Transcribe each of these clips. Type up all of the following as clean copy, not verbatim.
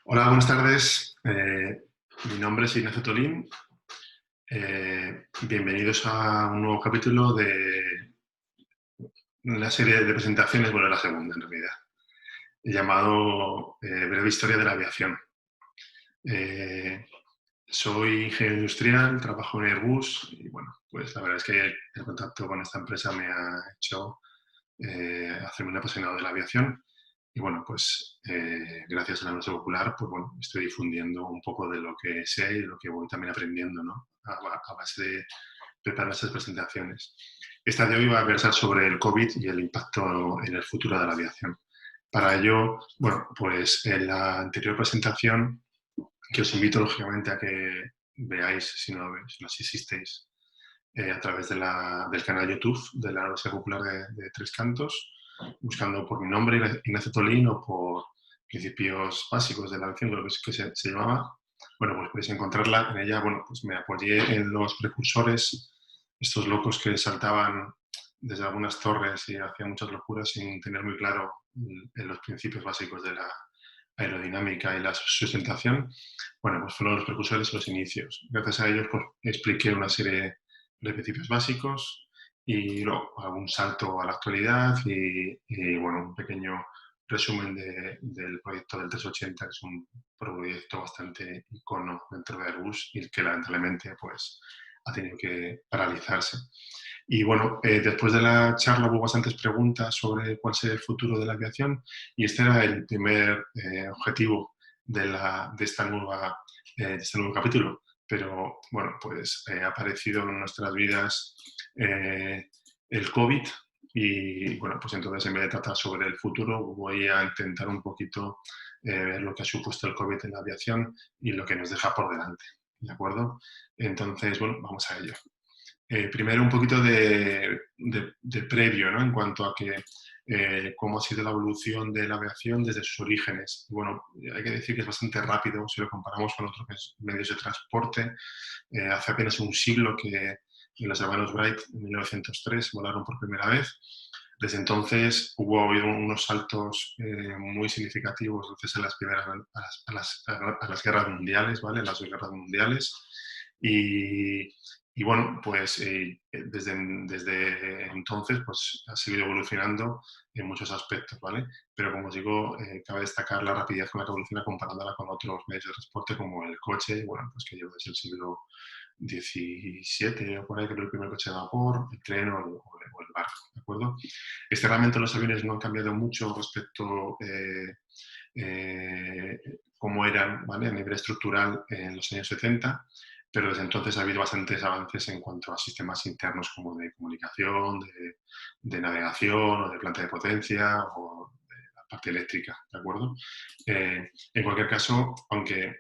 Hola, buenas tardes. Mi nombre es Ignacio Tolín. Bienvenidos a un nuevo capítulo de una serie de presentaciones, bueno, la segunda en realidad, llamado Breve Historia de la Aviación. Eh, Soy ingeniero industrial, trabajo en Airbus y bueno, pues la verdad es que el contacto con esta empresa me ha hecho hacerme un apasionado de la aviación. Y bueno, pues gracias a la Universidad Popular, pues bueno, estoy difundiendo un poco de lo que sé y de lo que voy también aprendiendo, ¿no? A base de preparar estas presentaciones. Esta de hoy va a versar sobre el COVID y el impacto en el futuro de la aviación. Para ello, bueno, pues en la anterior presentación, que os invito lógicamente a que veáis, si no asististeis, a través del canal YouTube de la Universidad Popular de Tres Cantos, buscando por mi nombre, Ignacio Tolín, o por principios básicos de la aviación, creo que se llamaba. Bueno, pues podéis encontrarla en ella. Bueno, pues me apoyé en los precursores, estos locos que saltaban desde algunas torres y hacían muchas locuras sin tener muy claro los principios básicos de la aerodinámica y la sustentación. Bueno, pues fueron los precursores y los inicios. Gracias a ellos, pues expliqué una serie de principios básicos y luego algún salto a la actualidad y, bueno, un pequeño resumen del proyecto del 380, que es un proyecto bastante icono dentro de Airbus y que lamentablemente pues ha tenido que paralizarse. Y bueno, después de la charla hubo bastantes preguntas sobre cuál sería el futuro de la aviación y este era el primer objetivo de este nuevo capítulo. Pero bueno, pues ha aparecido en nuestras vidas eh, el COVID y bueno, pues entonces en vez de tratar sobre el futuro voy a intentar un poquito ver lo que ha supuesto el COVID en la aviación y lo que nos deja por delante. ¿De acuerdo? Entonces, bueno, vamos a ello. Primero un poquito de previo, ¿no? En cuanto a que cómo ha sido la evolución de la aviación desde sus orígenes. Bueno, hay que decir que es bastante rápido si lo comparamos con otros medios de transporte. Hace apenas un siglo que los hermanos Wright en 1903 volaron por primera vez. Desde entonces hubo habido unos saltos muy significativos gracias a las primeras a las guerras mundiales, ¿vale? Las dos guerras mundiales. Y, y bueno, pues desde entonces pues, ha seguido evolucionando en muchos aspectos, ¿vale? Pero como os digo, cabe destacar la rapidez con la que evoluciona comparándola con otros medios de transporte como el coche, bueno, pues que lleva desde el siglo XVII o por ahí, que era el primer coche de vapor, el tren o el barco, ¿de acuerdo? Realmente los aviones no han cambiado mucho respecto eh, como eran, ¿vale? A nivel estructural en los años 70, pero desde entonces ha habido bastantes avances en cuanto a sistemas internos como de comunicación, de navegación o de planta de potencia o de la parte eléctrica, ¿de acuerdo? En cualquier caso, aunque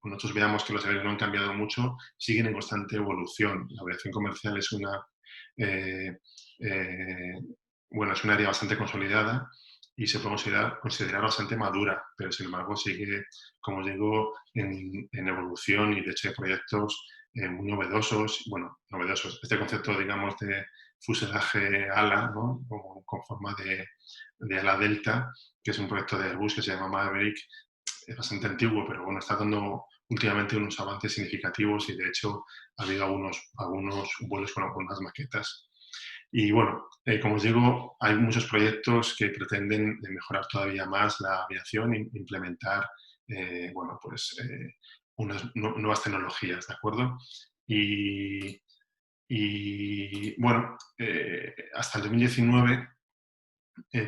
nosotros veamos que los aviones no han cambiado mucho, siguen en constante evolución. La aviación comercial es eh, eh, bueno, es un área bastante consolidada y se puede considerar bastante madura, pero sin embargo sigue, como os digo, en evolución y de hecho hay proyectos muy novedosos, bueno, novedosos. Este concepto, digamos, de fuselaje ala, ¿no? Con forma de ala delta, que es un proyecto de Airbus que se llama Maverick, es bastante antiguo, pero bueno, está dando últimamente unos avances significativos y de hecho ha habido algunos vuelos con algunas maquetas. Y bueno, como os digo, hay muchos proyectos que pretenden mejorar todavía más la aviación e implementar, bueno, pues unas nuevas tecnologías, ¿de acuerdo? Y, bueno, hasta el 2019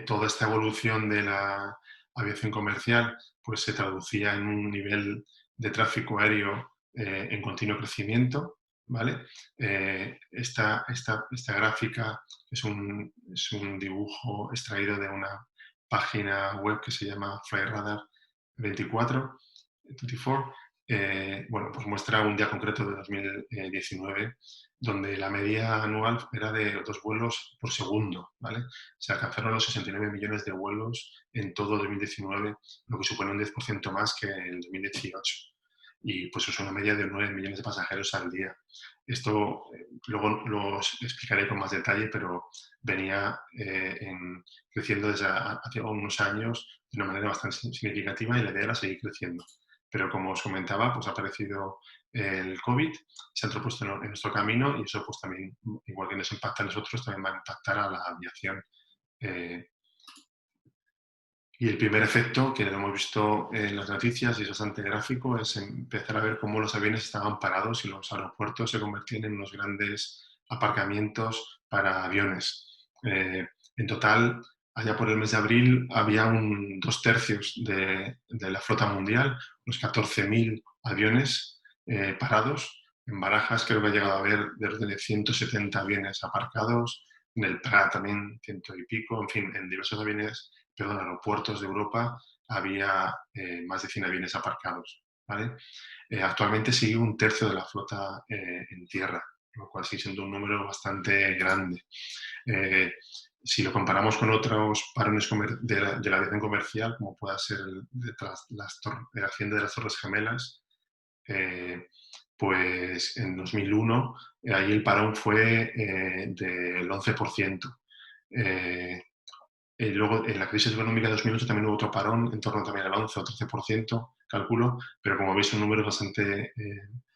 toda esta evolución de la aviación comercial pues se traducía en un nivel de tráfico aéreo en continuo crecimiento, ¿vale? Esta gráfica es un dibujo extraído de una página web que se llama Flightradar 24, bueno, pues muestra un día concreto de 2019 donde la media anual era de 2 vuelos por segundo, ¿vale? Se alcanzaron los 69 millones de vuelos en todo 2019, lo que supone un 10% más que en el 2018. y pues es una media de 9 millones de pasajeros al día. Esto luego lo explicaré con más detalle, pero venía creciendo desde hace unos años de una manera bastante significativa y la idea era seguir creciendo. Pero como os comentaba, pues ha aparecido el COVID, se ha interpuesto en nuestro camino y eso pues también, igual que nos impacta a nosotros, también va a impactar a la aviación. Y el primer efecto, que lo hemos visto en las noticias y es bastante gráfico, es empezar a ver cómo los aviones estaban parados y los aeropuertos se convertían en unos grandes aparcamientos para aviones. En total, allá por el mes de abril, había 2/3 de la flota mundial, unos 14.000 aviones parados. En Barajas creo que ha llegado a haber desde 170 aviones aparcados, en el Prat también ciento y pico, en fin, en diversos aviones, perdón, aeropuertos de Europa había más de 100 aviones aparcados. ¿Vale? Actualmente sigue 1/3 de la flota en tierra, lo cual sigue siendo un número bastante grande. Si lo comparamos con otros parones de la aviación comercial, como pueda ser el accidente de las Torres Gemelas, pues en 2001 ahí el parón fue del 11%. Luego, en la crisis económica de 2008 también hubo otro parón, en torno también al 11 o 13%, calculo, pero como veis son números bastante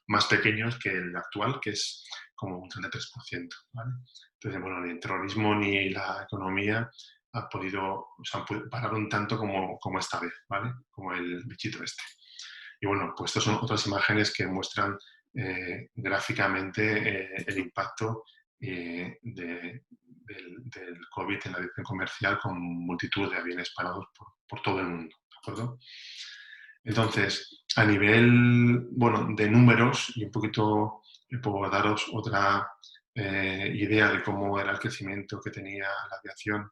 más pequeños que el actual, que es como un 33%. ¿Vale? Entonces, bueno, ni el terrorismo ni la economía pararon tanto como esta vez, ¿vale? Como el bichito este. Y bueno, pues estas son otras imágenes que muestran gráficamente el impacto del COVID en la aviación comercial con multitud de aviones parados por todo el mundo. ¿De acuerdo? Entonces, a nivel de números, y un poquito puedo daros otra idea de cómo era el crecimiento que tenía la aviación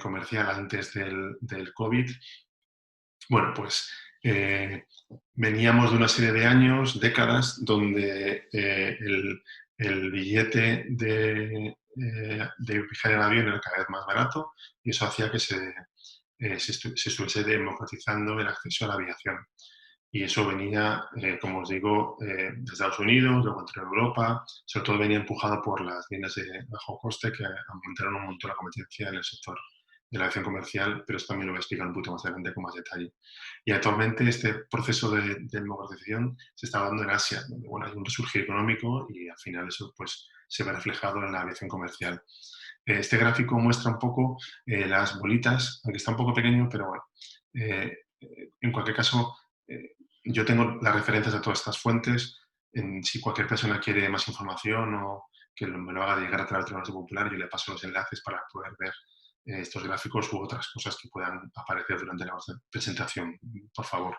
comercial antes del COVID. Bueno, pues veníamos de una serie de años, décadas, donde el billete de viajar en avión era cada vez más barato y eso hacía que se estuviese democratizando el acceso a la aviación. Y eso venía, como os digo, de Estados Unidos, luego entró en Europa, sobre todo venía empujado por las líneas de bajo coste que aumentaron un montón la competencia en el sector de la aviación comercial, pero esto también lo voy a explicar un poquito más adelante con más detalle. Y actualmente este proceso de democratización se está dando en Asia, donde hay un resurgir económico y al final eso pues, se ve reflejado en la aviación comercial. Este gráfico muestra un poco las bolitas, aunque está un poco pequeño, pero bueno, en cualquier caso, yo tengo las referencias a todas estas fuentes. Si cualquier persona quiere más información o que me lo haga llegar a través del Tribunal Popular, yo le paso los enlaces para poder ver estos gráficos u otras cosas que puedan aparecer durante la presentación, por favor.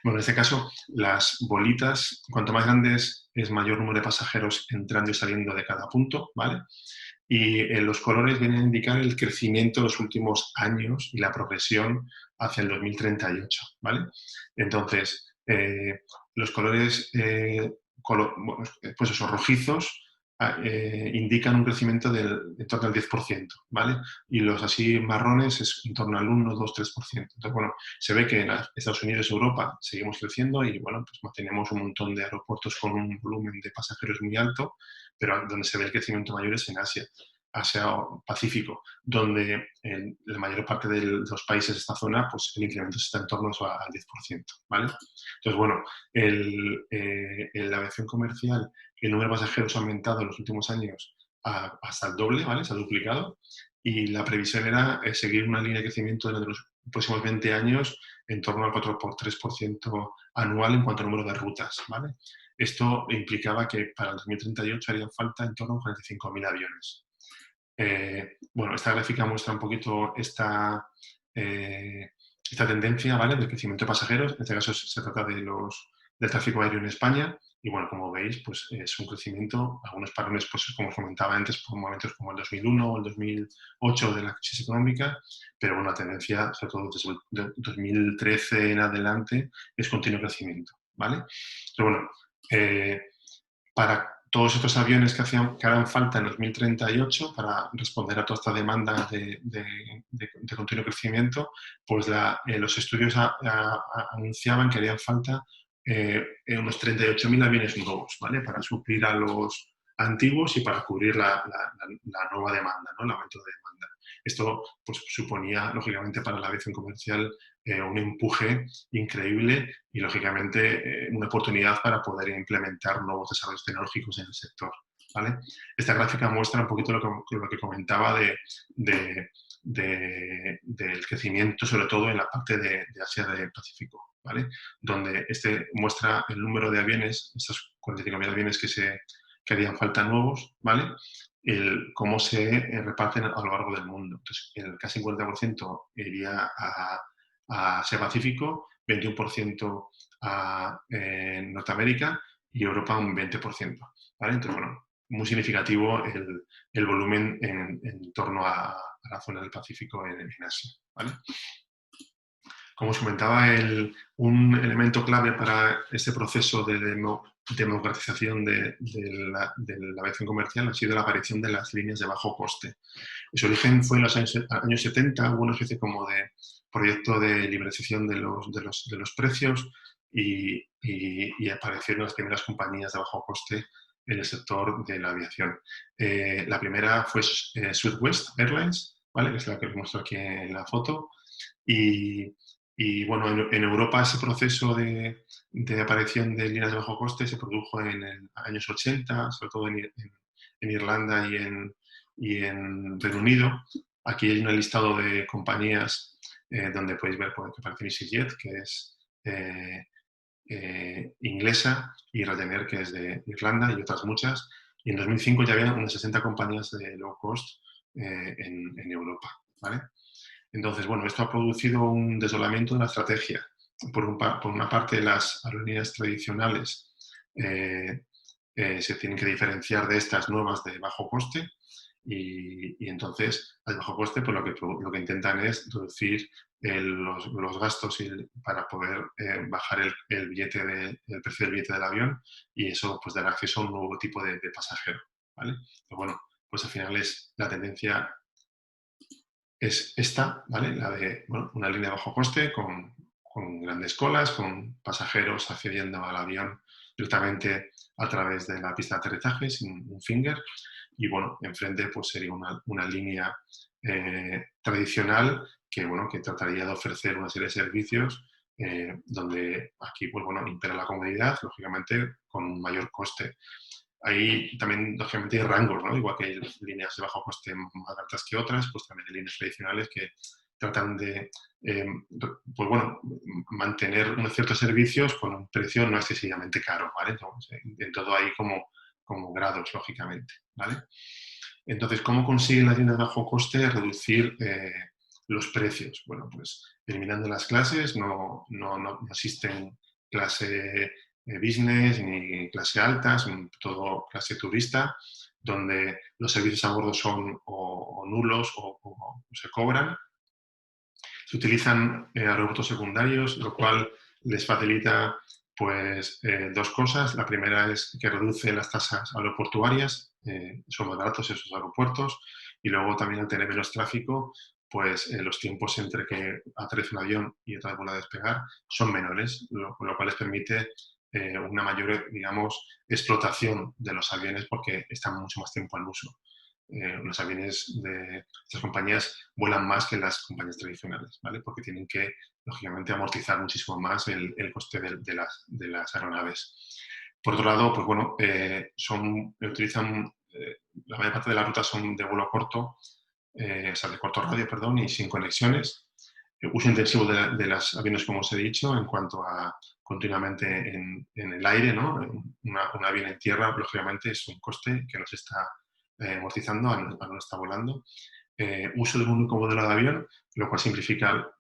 Bueno, en este caso, las bolitas, cuanto más grandes es mayor número de pasajeros entrando y saliendo de cada punto, ¿vale? Y los colores vienen a indicar el crecimiento de los últimos años y la progresión hacia el 2038, ¿vale? Entonces, los colores pues esos rojizos indican un crecimiento en torno al 10%, ¿vale? Y los así marrones es en torno al 1, 2, 3%. Entonces, bueno, se ve que en Estados Unidos y Europa seguimos creciendo y, bueno, pues mantenemos un montón de aeropuertos con un volumen de pasajeros muy alto, pero donde se ve el crecimiento mayor es en Asia-Pacífico, donde en la mayor parte de los países de esta zona, pues el incremento está en torno al 10%, ¿vale? Entonces, bueno, en la aviación comercial, el número de pasajeros ha aumentado en los últimos años hasta el doble, ¿vale? Se ha duplicado, y la previsión era seguir una línea de crecimiento durante los próximos 20 años en torno al 4% anual en cuanto al número de rutas, ¿vale? Esto implicaba que para el 2038 harían falta en torno a 45.000 aviones. Bueno, esta gráfica muestra un poquito esta tendencia, ¿vale? Del crecimiento de pasajeros. En este caso se trata del tráfico aéreo en España. Y bueno, como veis, pues es un crecimiento, algunos parones, pues como os comentaba antes, por momentos como el 2001 o el 2008 de la crisis económica, pero bueno, la tendencia, sobre todo desde el 2013 en adelante, es continuo crecimiento, ¿vale? Pero bueno, para todos estos aviones que harán falta en 2038 para responder a toda esta demanda de continuo crecimiento, pues los estudios anunciaban que harían falta unos 38.000 aviones nuevos, ¿vale? Para suplir a los antiguos y para cubrir la nueva demanda, ¿no? El aumento de demanda. Esto pues, suponía, lógicamente, para la aviación comercial un empuje increíble y, lógicamente, una oportunidad para poder implementar nuevos desarrollos tecnológicos en el sector, ¿vale? Esta gráfica muestra un poquito lo que comentaba del crecimiento, sobre todo en la parte de Asia del Pacífico, ¿vale? Donde muestra el número de aviones, estos 45.000 aviones que harían falta nuevos, ¿vale? Cómo se reparten a lo largo del mundo. Entonces, el casi 50% iría a Asia Pacífico, 21% a Norteamérica y Europa un 20%, ¿vale? Entonces, bueno, muy significativo el volumen en torno a la zona del Pacífico en Asia, ¿vale? Como os comentaba, un elemento clave para este proceso de democratización de la aviación comercial ha sido la aparición de las líneas de bajo coste. Su origen fue en los años 70, hubo una especie como de proyecto de liberalización de los precios y aparecieron las primeras compañías de bajo coste en el sector de la aviación. La primera fue Southwest Airlines, ¿vale? Que es la que os muestro aquí en la foto. Y bueno, en Europa ese proceso de aparición de líneas de bajo coste se produjo en los años 80, sobre todo en Irlanda y en Reino Unido. Aquí hay un listado de compañías donde podéis ver que aparece EasyJet, que es inglesa, y Ryanair, que es de Irlanda, y otras muchas. Y en 2005 ya había unas 60 compañías de low cost en Europa, ¿vale? Entonces, bueno, esto ha producido un desolamiento de la estrategia. Por una parte, las aerolíneas tradicionales se tienen que diferenciar de estas nuevas de bajo coste y entonces, al bajo coste, pues lo que intentan es reducir los gastos para poder bajar el precio del billete del avión y eso pues dar acceso a un nuevo tipo de pasajero, ¿vale? Pero bueno, pues al final la tendencia es esta, ¿vale? La de una línea de bajo coste con grandes colas, con pasajeros accediendo al avión directamente a través de la pista de aterrizaje sin un finger. Y bueno, enfrente pues sería una línea tradicional que trataría de ofrecer una serie de servicios donde aquí pues impera la comodidad, lógicamente con un mayor coste. Hay también, lógicamente, hay rangos, ¿no? Igual que hay líneas de bajo coste más altas que otras, pues también hay líneas tradicionales que tratan de mantener unos ciertos servicios con un precio no excesivamente caro, ¿vale? Entonces, en todo hay como grados, lógicamente, ¿vale? Entonces, ¿cómo consiguen las líneas de bajo coste reducir los precios? Bueno, pues eliminando las clases, no existen clase business ni clase alta, son todo clase turista, donde los servicios a bordo son o nulos o se cobran. Se utilizan aeropuertos secundarios, lo cual les facilita pues dos cosas. La primera es que reduce las tasas aeroportuarias, son más baratos esos aeropuertos, y luego también al tener menos tráfico, pues los tiempos entre que aterriza un avión y otra vez vuelve a despegar son menores, con lo cual les permite una mayor, digamos, explotación de los aviones porque están mucho más tiempo en uso. Los aviones de estas compañías vuelan más que las compañías tradicionales, ¿vale? Porque tienen que, lógicamente, amortizar muchísimo más el coste de las aeronaves. Por otro lado, pues bueno, utilizan, la mayor parte de las rutas son de vuelo corto, o sea, de corto radio, perdón, y sin conexiones. Uso intensivo de los aviones, como os he dicho, en cuanto a continuamente en el aire, ¿no? Un avión en tierra, lógicamente, es un coste que nos está amortizando a no estar volando. Uso de un único modelo de avión, lo cual simplifica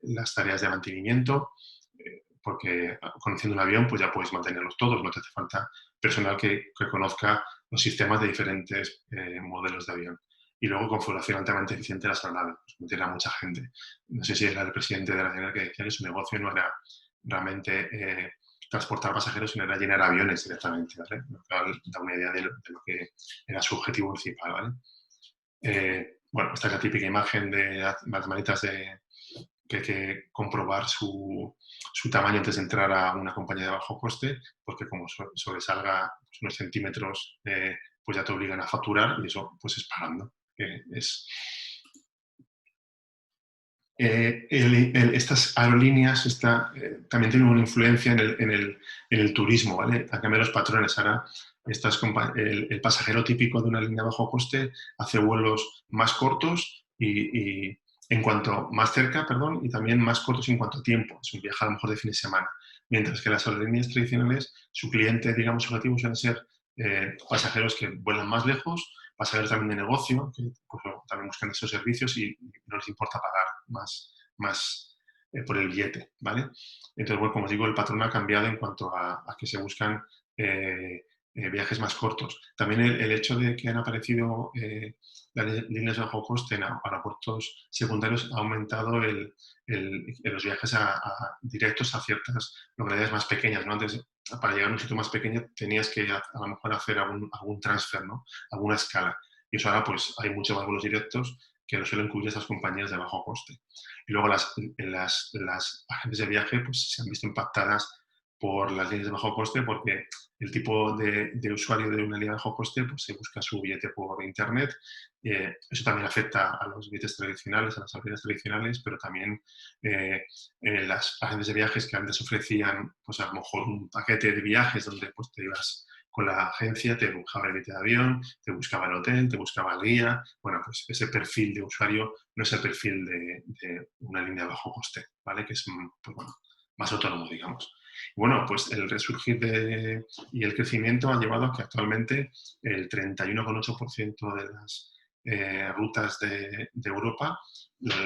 las tareas de mantenimiento, porque conociendo un avión pues ya podéis mantenerlos todos, no te hace falta personal que conozca los sistemas de diferentes modelos de avión. Y luego configuración altamente eficiente de las aeronaves, pues meter a mucha gente. No sé si era el presidente de la Ryanair que decía que su negocio no era realmente transportar pasajeros, sino era llenar aviones directamente, ¿vale? Lo cual da una idea de lo que era su objetivo principal, ¿vale? Bueno, esta es la típica imagen de las maletas que hay que comprobar su tamaño antes de entrar a una compañía de bajo coste, porque como sobresalga pues, unos centímetros, pues ya te obligan a facturar y eso pues es pagando. Estas aerolíneas también tienen una influencia en el turismo, ¿vale? Han cambiado los patrones. Ahora el pasajero típico de una línea de bajo coste hace vuelos más cortos y en cuanto más cerca, perdón, y también más cortos en cuanto a tiempo. Es un viaje a lo mejor de fin de semana. Mientras que las aerolíneas tradicionales, su cliente, digamos, objetivo suelen ser pasajeros que vuelan más lejos, pasajeros también de negocio, que pues, también buscan esos servicios y no les importa pagar más por el billete, ¿vale? Entonces, bueno, como os digo, el patrón ha cambiado en cuanto a que se buscan viajes más cortos. También el hecho de que han aparecido las líneas de bajo coste en aeropuertos secundarios ha aumentado los viajes directos a ciertas localidades más pequeñas, ¿no? Antes, para llegar a un sitio más pequeño tenías que a lo mejor hacer algún transfer, ¿no? Alguna escala. Y eso ahora pues hay muchos más vuelos directos que lo suelen cubrir esas compañías de bajo coste. Y luego las agencias de viaje pues se han visto impactadas por las líneas de bajo coste porque el tipo de usuario de una línea de bajo coste pues se busca su billete por internet. Eso también afecta a los billetes tradicionales, a las aerolíneas tradicionales, pero también las agencias de viajes que antes ofrecían pues a lo mejor un paquete de viajes donde pues te ibas con la agencia, te buscaba el billete de avión, te buscaba el hotel, te buscaba el guía. Bueno, pues ese perfil de usuario no es el perfil de una línea de bajo coste, ¿vale? Que es pues, bueno, más autónomo, digamos. Bueno, pues el resurgir y el crecimiento ha llevado a que actualmente el 31,8% de las rutas de Europa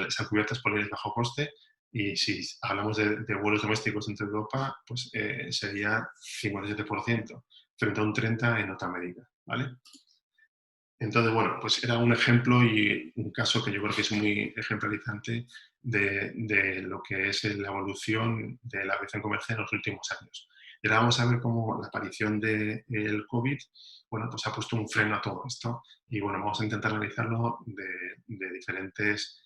están cubiertas por líneas de bajo coste y si hablamos de vuelos domésticos entre Europa, pues sería 57% frente a un 30% en Norteamérica, ¿vale? Entonces, bueno, pues era un ejemplo y un caso que yo creo que es muy ejemplarizante de lo que es la evolución de la aviación comercial en los últimos años. Y ahora vamos a ver cómo la aparición del COVID, bueno, pues ha puesto un freno a todo esto y, bueno, vamos a intentar analizarlo en diferentes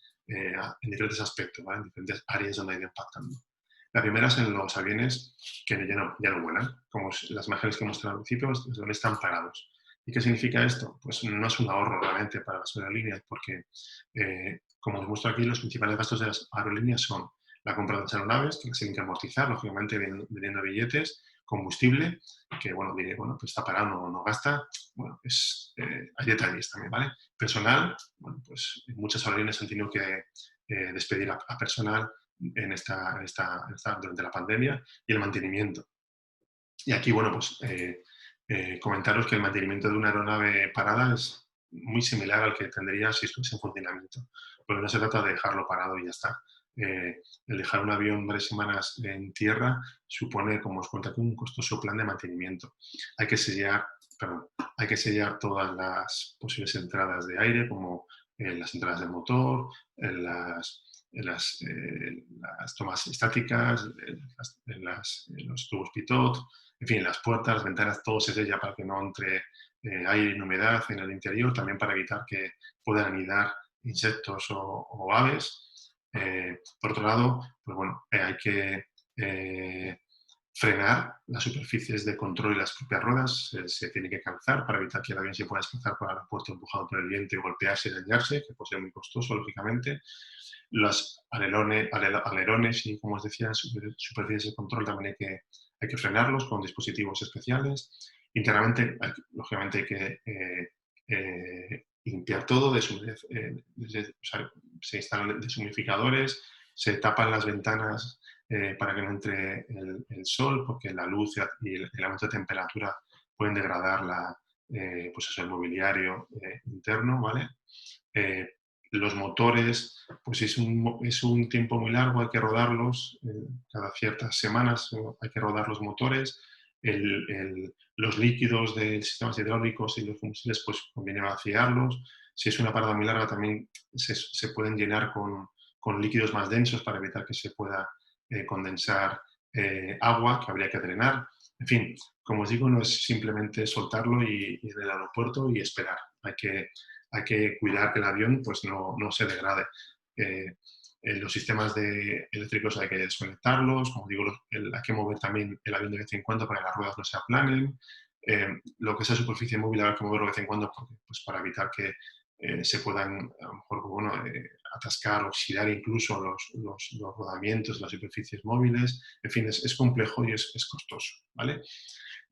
aspectos, ¿vale? En diferentes áreas donde ha ido impactando. La primera es en los aviones que ya no vuelan, como las imágenes que he mostrado al principio, los aviones están parados. ¿Y qué significa esto? Pues no es un ahorro realmente para las aerolíneas, porque, como os muestro aquí, los principales gastos de las aerolíneas son la compra de las aeronaves, que las tienen que amortizar, lógicamente vendiendo billetes, combustible, que, bueno, pues está parado, no gasta. Bueno, hay detalles también, ¿vale? Personal, bueno, pues muchas aerolíneas han tenido que despedir a personal durante la pandemia y el mantenimiento. Y aquí, bueno, pues comentaros que el mantenimiento de una aeronave parada es muy similar al que tendría si estuviese en funcionamiento, porque no se trata de dejarlo parado y ya está. El dejar un avión varias semanas en tierra supone, como os cuento aquí, un costoso plan de mantenimiento. Hay que sellar todas las posibles entradas de aire, como las entradas del motor, las tomas estáticas, los tubos pitot, en fin, las puertas, las ventanas, todo se sella para que no entre aire y humedad en el interior, también para evitar que puedan anidar insectos o aves. Por otro lado, pues bueno, hay que frenar las superficies de control y las propias ruedas, se tiene que calzar para evitar que el avión se pueda desplazar por el aeropuerto empujado por el viento y golpearse y dañarse, que puede ser muy costoso, lógicamente. Los alerones y, como os decía, superficies de control también hay que frenarlos con dispositivos especiales. Internamente, lógicamente, hay que limpiar todo, se instalan deshumidificadores, se tapan las ventanas para que no entre el sol, porque la luz y el aumento de temperatura pueden degradar pues el mobiliario interno, ¿vale? Los motores, pues es un tiempo muy largo, hay que rodarlos, cada ciertas semanas hay que rodar los motores. Los líquidos de sistemas hidráulicos y los combustibles, pues conviene vaciarlos. Si es una parada muy larga, también se pueden llenar con líquidos más densos para evitar que se pueda condensar agua que habría que drenar. En fin, como os digo, no es simplemente soltarlo y ir del aeropuerto y esperar. Hay que cuidar que el avión pues, no se degrade. los sistemas eléctricos hay que desconectarlos, como digo, hay que mover también el avión de vez en cuando para que las ruedas no se aplanen. Lo que es la superficie móvil hay que moverlo de vez en cuando pues, para evitar que se puedan, a lo mejor, bueno, atascar, oxidar incluso los rodamientos, las superficies móviles. En fin, es complejo y es costoso, ¿vale?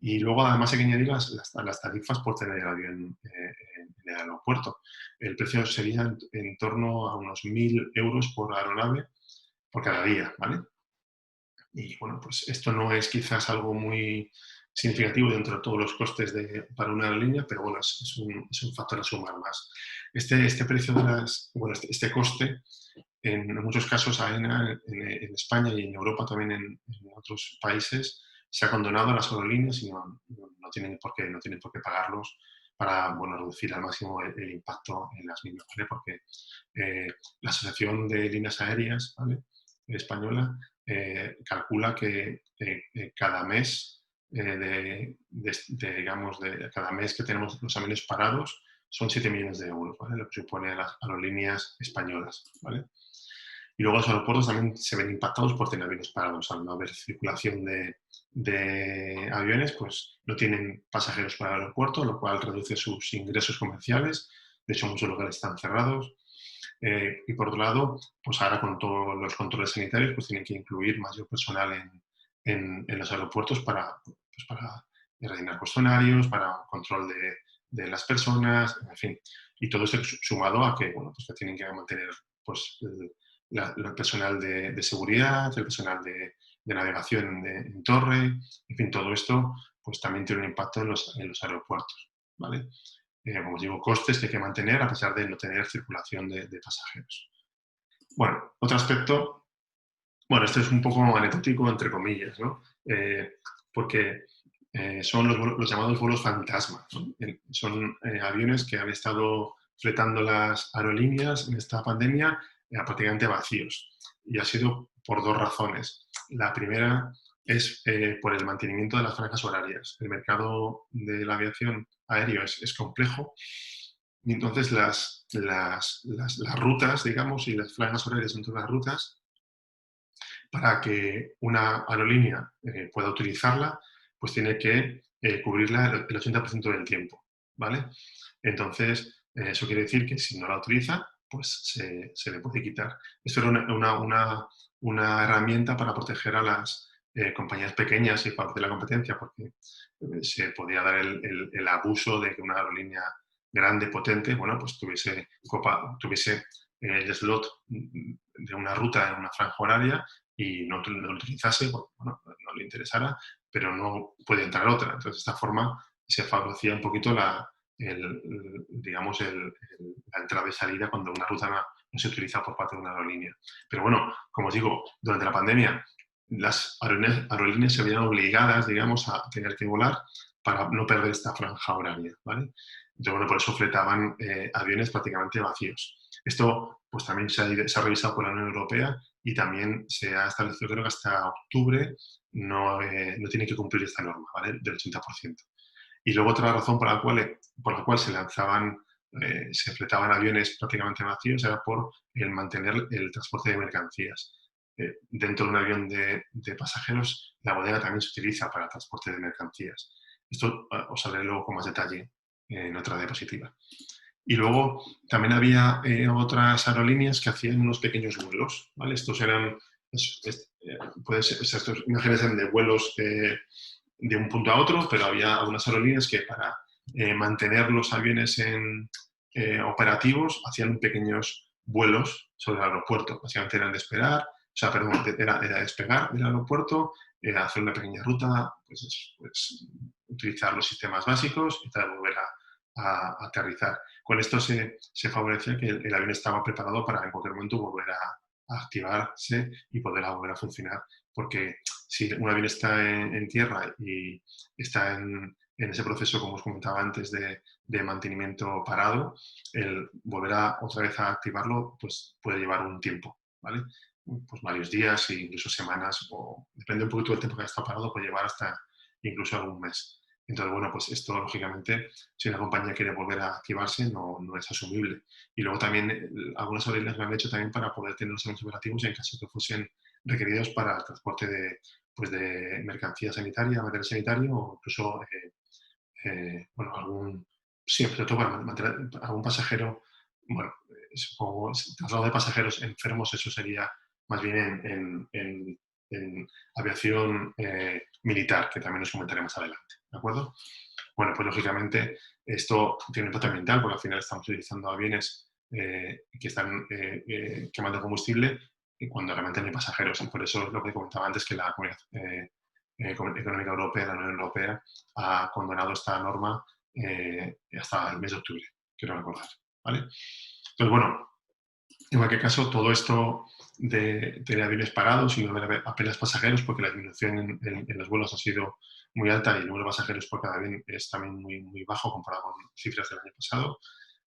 Y luego además hay que añadir las tarifas por tener el avión en el aeropuerto. El precio sería en torno a unos 1.000 euros por aeronave por cada día, ¿vale? Y bueno, pues esto no es quizás algo muy significativo dentro de todos los costes para una aerolínea, pero bueno, es un factor a sumar más. Este precio bueno, este coste, en muchos casos AENA en España y en Europa también en otros países, se ha condonado a las aerolíneas y no tienen por qué pagarlos para, bueno, reducir al máximo el impacto en las mismas, ¿vale? Porque la Asociación de Líneas Aéreas, ¿vale?, española, calcula que cada mes, digamos, cada mes que tenemos los aviones parados son 7 millones de euros, ¿vale?, lo que supone a las aerolíneas españolas, ¿vale? Y luego los aeropuertos también se ven impactados por tener aviones parados. Al no haber circulación de aviones, pues no tienen pasajeros para el aeropuerto, lo cual reduce sus ingresos comerciales. De hecho, muchos lugares están cerrados. Y por otro lado, pues ahora con todos los controles sanitarios, pues tienen que incluir mayor personal en los aeropuertos para rellenar cuestionarios, para control de las personas, en fin. Y todo esto sumado a que, bueno, pues que tienen que mantener pues, el personal de seguridad, el personal de navegación en torre, en fin, todo esto pues también tiene un impacto en los aeropuertos, ¿vale? Como os digo, costes que hay que mantener a pesar de no tener circulación de pasajeros. Bueno, otro aspecto, bueno, esto es un poco anecdótico, entre comillas, ¿no? Porque son los llamados vuelos fantasma, ¿no? Son aviones que han estado fletando las aerolíneas en esta pandemia prácticamente vacíos. Y ha sido por dos razones. La primera es por el mantenimiento de las franjas horarias. El mercado de la aviación aéreo es complejo y entonces las rutas, digamos, y las franjas horarias dentro de las rutas, para que una aerolínea pueda utilizarla, pues tiene que cubrirla el 80% del tiempo, ¿vale? Entonces, eso quiere decir que si no la utiliza, pues se le puede quitar. Esto era una herramienta para proteger a las compañías pequeñas y parte de la competencia, porque se podía dar el abuso de que una aerolínea grande, potente, bueno, pues tuviese el slot de una ruta en una franja horaria y no lo utilizase, porque bueno, no le interesara, pero no puede entrar otra. Entonces, de esta forma se favorecía un poquito digamos, la entrada y salida cuando una ruta no se utiliza por parte de una aerolínea. Pero bueno, como os digo, durante la pandemia las aerolíneas se veían obligadas, digamos, a tener que volar para no perder esta franja horaria, ¿vale? Entonces, bueno, por eso fletaban aviones prácticamente vacíos. Esto pues también se ha revisado por la Unión Europea y también se ha establecido, creo que hasta octubre no tiene que cumplir esta norma, ¿vale?, del 80%. Y luego otra razón por la cual se fletaban aviones prácticamente vacíos era por el mantener el transporte de mercancías. Dentro de un avión de pasajeros, la bodega también se utiliza para transporte de mercancías. Esto os hablaré luego con más detalle en otra diapositiva. Y luego también había otras aerolíneas que hacían unos pequeños vuelos, ¿vale? Estos eran, estas imágenes eran de vuelos de un punto a otro, pero había algunas aerolíneas que para mantener los aviones operativos hacían pequeños vuelos sobre el aeropuerto. Básicamente eran de esperar, o sea, perdón, era despegar del aeropuerto, hacer una pequeña ruta, pues utilizar los sistemas básicos y tal, volver a aterrizar. Con esto se favorecía que el avión estaba preparado para en cualquier momento volver a activarse y poder volver a funcionar. Porque si un avión está en tierra y está en ese proceso, como os comentaba antes, de mantenimiento parado, el volver otra vez a activarlo pues puede llevar un tiempo, ¿vale? Pues varios días e incluso semanas, o depende un poquito del tiempo que haya estado parado, puede llevar hasta incluso algún mes. Entonces, bueno, pues esto, lógicamente, si una compañía quiere volver a activarse, no es asumible. Y luego también algunas aerolíneas lo han hecho también para poder tener los aviones operativos en caso de que fuesen requeridos para el transporte de mercancía sanitaria, material sanitario o incluso, bueno, sí, sobre todo para algún pasajero, bueno, supongo, traslado de pasajeros enfermos, eso sería más bien en aviación militar, que también os comentaré más adelante, ¿de acuerdo? Bueno, pues lógicamente esto tiene un impacto ambiental porque al final estamos utilizando aviones que están quemando combustible y cuando realmente no hay pasajeros. Y por eso es lo que comentaba antes, que la Comunidad Económica Europea, la Unión Europea, ha condonado esta norma hasta el mes de octubre, quiero recordar. ¿Vale? Entonces, bueno, en cualquier caso, todo esto de tener aviones parados y no haber apenas pasajeros, porque la disminución en los vuelos ha sido muy alta y el número de pasajeros por cada avión es también muy bajo comparado con cifras del año pasado,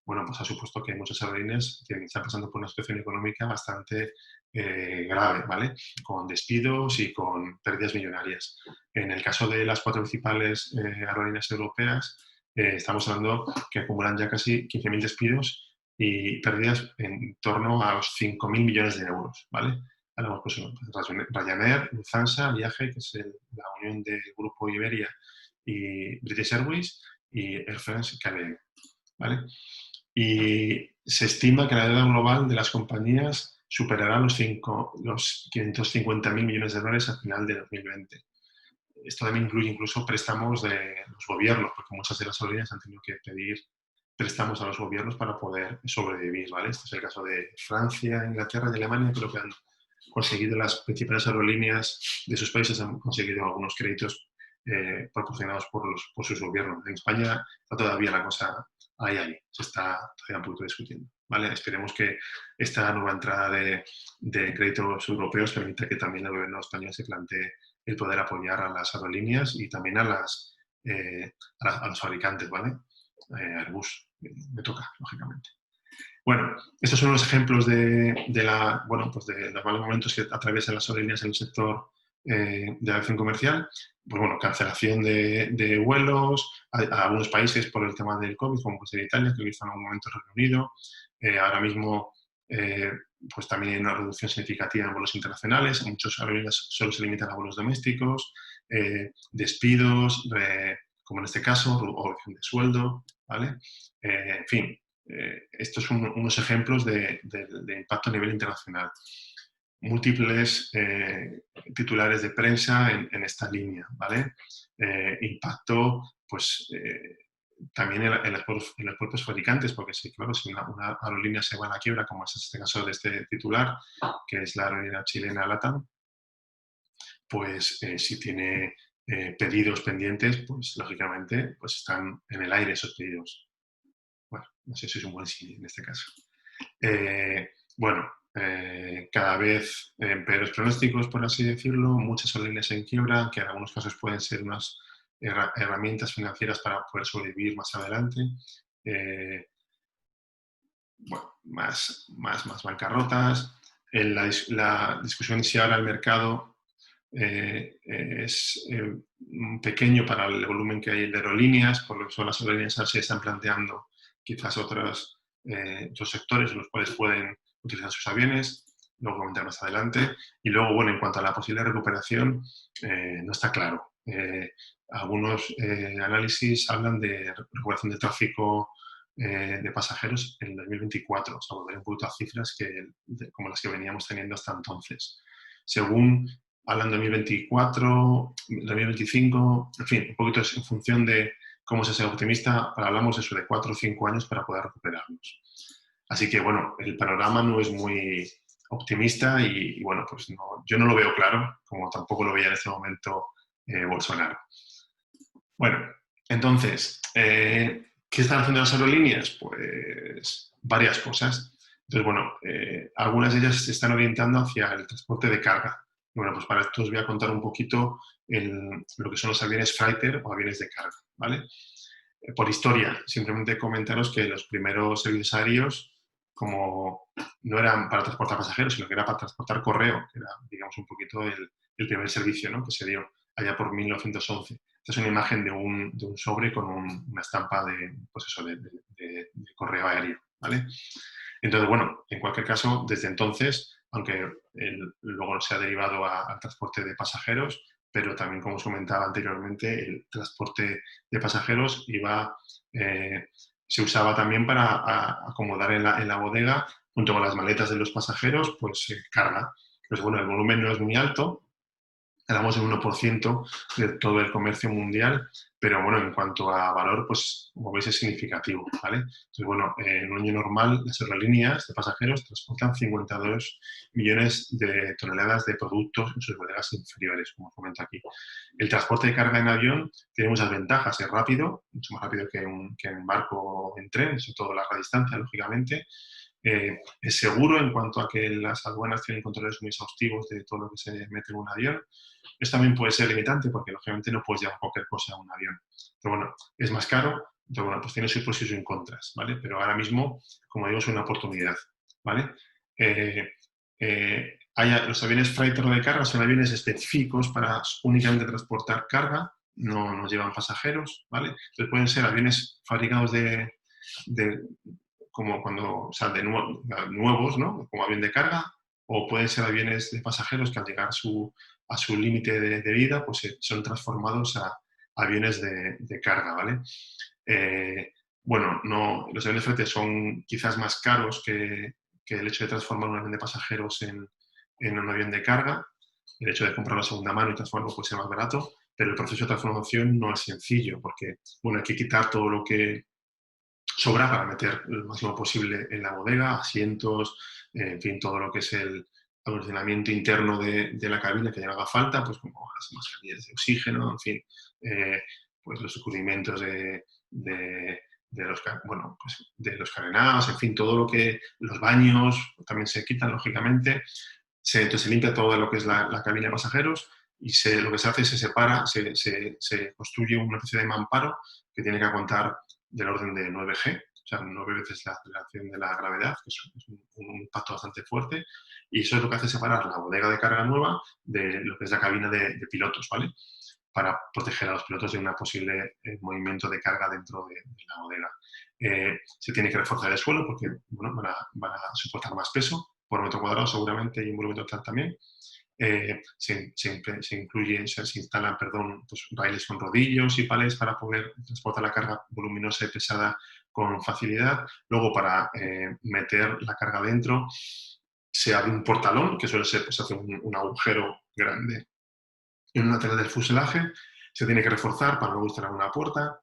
bueno, pues ha supuesto que muchas aerolíneas están pasando por una situación económica bastante grave, ¿vale? Con despidos y con pérdidas millonarias. En el caso de las cuatro principales aerolíneas europeas, estamos hablando que acumulan ya casi 15.000 despidos y pérdidas en torno a los 5.000 millones de euros, ¿vale? Hablamos pues, Ryanair, Lufthansa, Viaje, que es la unión del grupo Iberia y British Airways, y Air France KLM, ¿vale? Y se estima que la deuda global de las compañías superará los 550.000 millones de dólares al final de 2020. Esto también incluye incluso préstamos de los gobiernos, porque muchas de las aerolíneas han tenido que pedir préstamos a los gobiernos para poder sobrevivir, ¿vale? Este es el caso de Francia, Inglaterra y Alemania, creo que han conseguido las principales aerolíneas de sus países, han conseguido algunos créditos proporcionados por sus gobiernos. En España está todavía la cosa ahí, se está todavía un poquito discutiendo, ¿vale? Esperemos que esta nueva entrada de créditos europeos permita que también el gobierno español se plantee el poder apoyar a las aerolíneas y también a los fabricantes, ¿vale? Airbus, me toca, lógicamente. Bueno, estos son los ejemplos pues de los malos momentos que atraviesan las aerolíneas en el sector de la aviación comercial. Pues bueno, cancelación de vuelos a algunos países por el tema del COVID, como puede ser Italia, que hoy está en algún momento Reino Unido. Ahora mismo, pues también hay una reducción significativa en vuelos internacionales. Muchos aerolíneas solo se limitan a vuelos domésticos, despidos, como en este caso, o reducción de sueldo, ¿vale? En fin, estos son unos ejemplos de impacto a nivel internacional. Múltiples titulares de prensa en esta línea, ¿vale? Impacto, pues, también en los propios fabricantes, porque sí, claro, si una aerolínea se va a la quiebra, como es este caso de este titular, que es la aerolínea chilena LATAM, pues si tiene pedidos pendientes, pues lógicamente pues están en el aire esos pedidos. Bueno, no sé si es un buen sí en este caso. Bueno, cada vez peores pronósticos, por así decirlo, muchas aerolíneas en quiebra, que en algunos casos pueden ser unas herramientas financieras para poder sobrevivir más adelante. Bueno, más bancarrotas. La discusión si ahora el mercado es pequeño para el volumen que hay de aerolíneas, por lo que son las aerolíneas se están planteando quizás otros sectores en los cuales pueden utilizar sus aviones, luego comentar más adelante. Y luego, bueno, en cuanto a la posible recuperación, no está claro. Algunos análisis hablan de recuperación del tráfico de pasajeros en el 2024, o sea, volver un poquito a cifras como las que veníamos teniendo hasta entonces. Según hablan 2024, 2025, en fin, un poquito en función de cómo se sea optimista, hablamos eso de 4 o 5 años para poder recuperarnos. Así que, bueno, el panorama no es muy optimista y bueno, pues yo no lo veo claro, como tampoco lo veía en este momento Bolsonaro. Bueno, entonces, ¿qué están haciendo las aerolíneas? Pues varias cosas. Entonces, bueno, algunas de ellas se están orientando hacia el transporte de carga. Bueno, pues para esto os voy a contar un poquito lo que son los aviones freighter o aviones de carga, ¿vale? Por historia, simplemente comentaros que los primeros servicios aéreos, como no eran para transportar pasajeros, sino que era para transportar correo, que era, digamos, un poquito el primer servicio, ¿no?, que se dio allá por 1911. Esta es una imagen de un sobre con una estampa de, pues eso, de correo aéreo, ¿vale? Entonces, bueno, en cualquier caso, desde entonces, aunque luego se ha derivado al transporte de pasajeros, pero también, como os comentaba anteriormente, el transporte de pasajeros se usaba también para acomodar en la bodega, junto con las maletas de los pasajeros, pues carga. Pues bueno, el volumen no es muy alto, hablamos del 1% de todo el comercio mundial, pero bueno, en cuanto a valor, pues como veis es significativo, ¿vale? Entonces, bueno, en un año normal las aerolíneas de pasajeros transportan 52 millones de toneladas de productos en sus bodegas inferiores, como os comento aquí. El transporte de carga en avión tiene muchas ventajas, es rápido, mucho más rápido que en barco o en tren, sobre todo a larga distancia, lógicamente. Es seguro en cuanto a que las aduanas tienen controles muy exhaustivos de todo lo que se mete en un avión. Esto también puede ser limitante porque, lógicamente, no puedes llevar cualquier cosa a un avión. Pero bueno, es más caro, entonces, bueno, pues tiene sus pros y sus contras, ¿vale? Pero ahora mismo, como digo, es una oportunidad, ¿vale? Los aviones freighter de carga son aviones específicos para únicamente transportar carga, no llevan pasajeros, ¿vale? Entonces pueden ser aviones fabricados como cuando, o sea, nuevos, ¿no? Como avión de carga, o pueden ser aviones de pasajeros que al llegar a su límite de vida, pues son transformados a aviones de carga, ¿vale? Bueno, los aviones freighter son quizás más caros que el hecho de transformar un avión de pasajeros en un avión de carga. El hecho de comprarlo a segunda mano y transformarlo puede ser más barato, pero el proceso de transformación no es sencillo, porque bueno, hay que quitar todo lo que sobra para meter lo máximo posible en la bodega, asientos, en fin, todo lo que es el acondicionamiento interno de la cabina que ya no haga falta, pues como las mascarillas de oxígeno, en fin, pues los recubrimientos bueno, pues de los carenados, en fin, todo lo que los baños también se quitan, lógicamente. Entonces se limpia todo lo que es la cabina de pasajeros y lo que se hace es se separa, se construye una especie de mamparo que tiene que aguantar del orden de 9G, o sea, 9 veces la aceleración de la gravedad, que es un impacto bastante fuerte, y eso es lo que hace separar la bodega de carga nueva de lo que es la cabina de pilotos, ¿vale? Para proteger a los pilotos de un posible movimiento de carga dentro de la bodega. Se tiene que reforzar el suelo porque bueno, van a soportar más peso por metro cuadrado seguramente y en volumen total también. Se instalan pues, raíles con rodillos y palets para poder transportar la carga voluminosa y pesada con facilidad. Luego, para meter la carga dentro, se abre un portalón, que suele ser, pues, hace un agujero grande en una lateral del fuselaje. Se tiene que reforzar para luego instalar una puerta.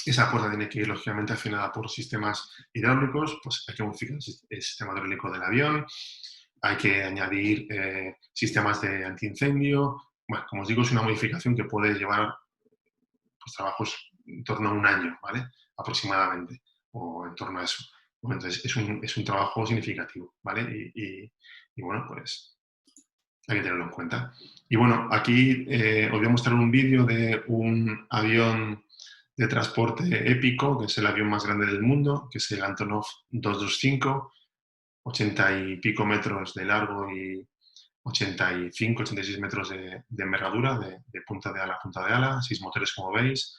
Esa puerta tiene que ir, lógicamente, afinada por sistemas hidráulicos, pues hay que modificar el sistema hidráulico del avión, hay que añadir sistemas de antiincendio. Bueno, como os digo, es una modificación que puede llevar pues, trabajos en torno a un año, ¿vale? Aproximadamente, o en torno a eso. Bueno, entonces, es un trabajo significativo, ¿vale? Y bueno, pues hay que tenerlo en cuenta. Y bueno, aquí os voy a mostrar un vídeo de un avión de transporte épico, que es el avión más grande del mundo, que es el Antonov 225, 80 y pico metros de largo y 85, 86 metros de envergadura, de punta de ala a punta de ala, 6 motores como veis.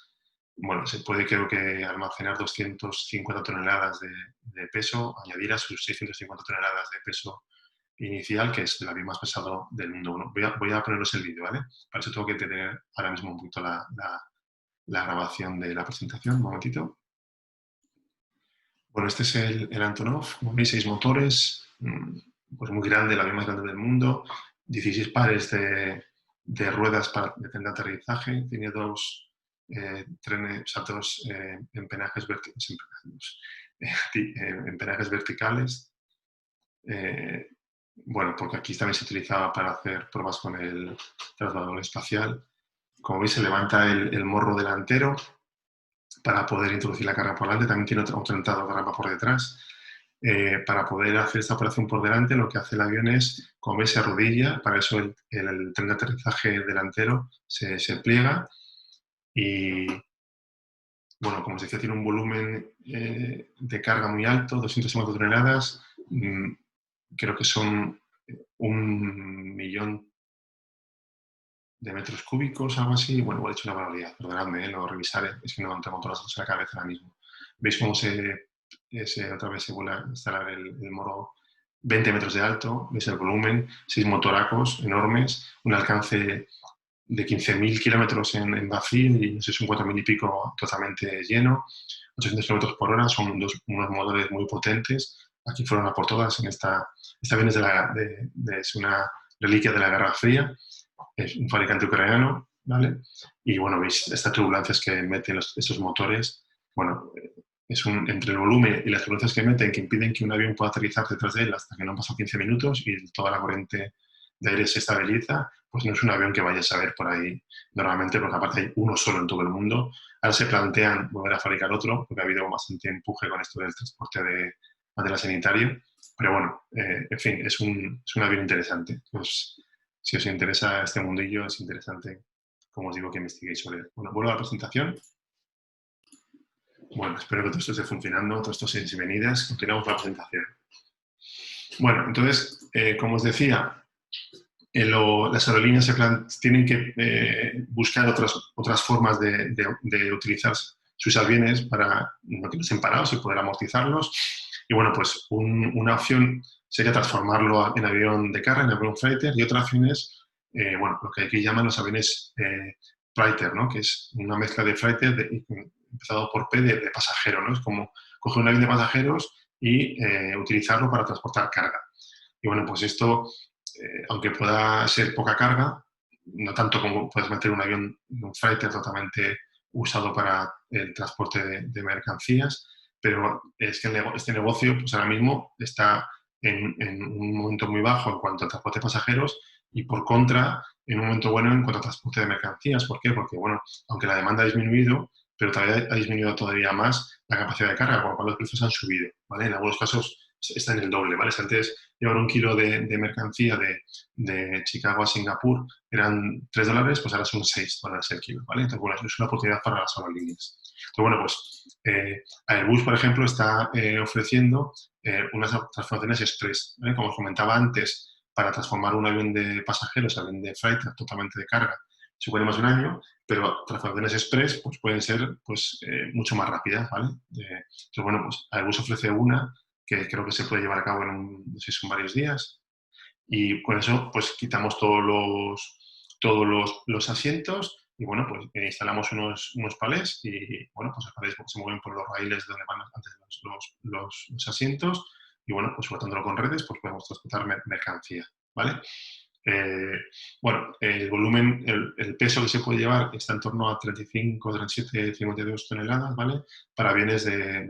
Bueno, se puede creo que almacenar 250 toneladas de peso, añadir a sus 650 toneladas de peso inicial, que es el avión más pesado del mundo. Bueno, voy a poneros el vídeo, ¿vale? Para eso tengo que tener ahora mismo un poquito la grabación de la presentación. Un momentito. Bueno, este es el Antonov, como veis, 6 motores, pues muy grande, el avión más grande del mundo, 16 pares de ruedas para de tren de aterrizaje, tiene dos trenes, o sea, dos empenajes verticales. Bueno, porque aquí también se utilizaba para hacer pruebas con el transbordador espacial. Como veis, se levanta el morro delantero para poder introducir la carga por delante. También tiene otra entrada de rampa por detrás. Para poder hacer esta operación por delante, lo que hace el avión es, como veis, se arrodilla. Para eso el tren de aterrizaje delantero se pliega y, bueno, como os decía, tiene un volumen de carga muy alto, 250 toneladas. Creo que son 1.300.000 de metros cúbicos, algo así. Bueno, he hecho una barbaridad, perdonadme, lo revisaré, es que no tengo todas las cosas en la cabeza ahora mismo. ¿Veis cómo otra vez se vuelve a instalar el Moro? 20 metros de alto, veis el volumen, 6 motoracos enormes, un alcance de 15.000 kilómetros en vacío y no sé, son 4.000 y pico totalmente lleno, 800 kilómetros por hora, son unos motores muy potentes. Aquí fueron a por todas. Esta viene es una reliquia de la Guerra Fría, es un fabricante ucraniano, ¿vale? Y bueno, veis estas turbulencias que meten estos motores, bueno, entre el volumen y las turbulencias que meten, que impiden que un avión pueda aterrizar detrás de él hasta que no han pasado 15 minutos y toda la corriente de aire se estabiliza, pues no es un avión que vayas a ver por ahí normalmente, porque aparte hay uno solo en todo el mundo. Ahora se plantean volver a fabricar otro, porque ha habido bastante empuje con esto del transporte de material sanitario. Pero bueno, en fin, es un avión interesante. Pues, si os interesa este mundillo, es interesante, como os digo, que investiguéis sobre él. Bueno, vuelvo a la presentación. Bueno, espero que todo esto esté funcionando, todo esto seis y venidas. Continuamos la presentación. Bueno, entonces, como os decía, las aerolíneas tienen que buscar otras formas de utilizar sus aviones para no quedarse parados y poder amortizarlos. Y bueno, pues una opción sería transformarlo en avión de carga, en avión freighter, y otra opción es, bueno, lo que aquí llaman los aviones freighter, ¿no? Que es una mezcla de freighter empezado por P de pasajero, ¿no? Es como coger un avión de pasajeros y utilizarlo para transportar carga. Y bueno, pues esto, aunque pueda ser poca carga, no tanto como puedes meter un avión, un freighter totalmente usado para el transporte de mercancías, pero es que este negocio pues ahora mismo está en un momento muy bajo en cuanto a transporte de pasajeros y por contra en un momento bueno en cuanto a transporte de mercancías. ¿Por qué? Porque, bueno, aunque la demanda ha disminuido, pero todavía ha disminuido todavía más la capacidad de carga, con lo cual los precios han subido, ¿vale? En algunos casos está en el doble, ¿vale? Si antes llevar un kilo de mercancía de Chicago a Singapur eran $3, pues ahora son $6 el kilo, ¿vale? Entonces, bueno, es una oportunidad para las aerolíneas. Entonces, bueno, pues Airbus, por ejemplo, está ofreciendo unas transformaciones express, ¿vale? Como os comentaba antes, para transformar un avión de pasajeros a avión de freighter totalmente de carga supone más de un año, pero transformaciones express pues, pueden ser pues, mucho más rápidas, ¿vale? Entonces, bueno, pues Airbus ofrece una que creo que se puede llevar a cabo no sé si son varios días, y con eso pues quitamos todos los asientos y bueno, pues instalamos unos palés y bueno, pues los palés se mueven por los raíles donde van antes los asientos y bueno, pues flotándolo con redes pues podemos transportar mercancía, ¿vale? Eh, bueno, el volumen, el peso que se puede llevar está en torno a 35, 37, 52 toneladas, ¿vale? Para aviones de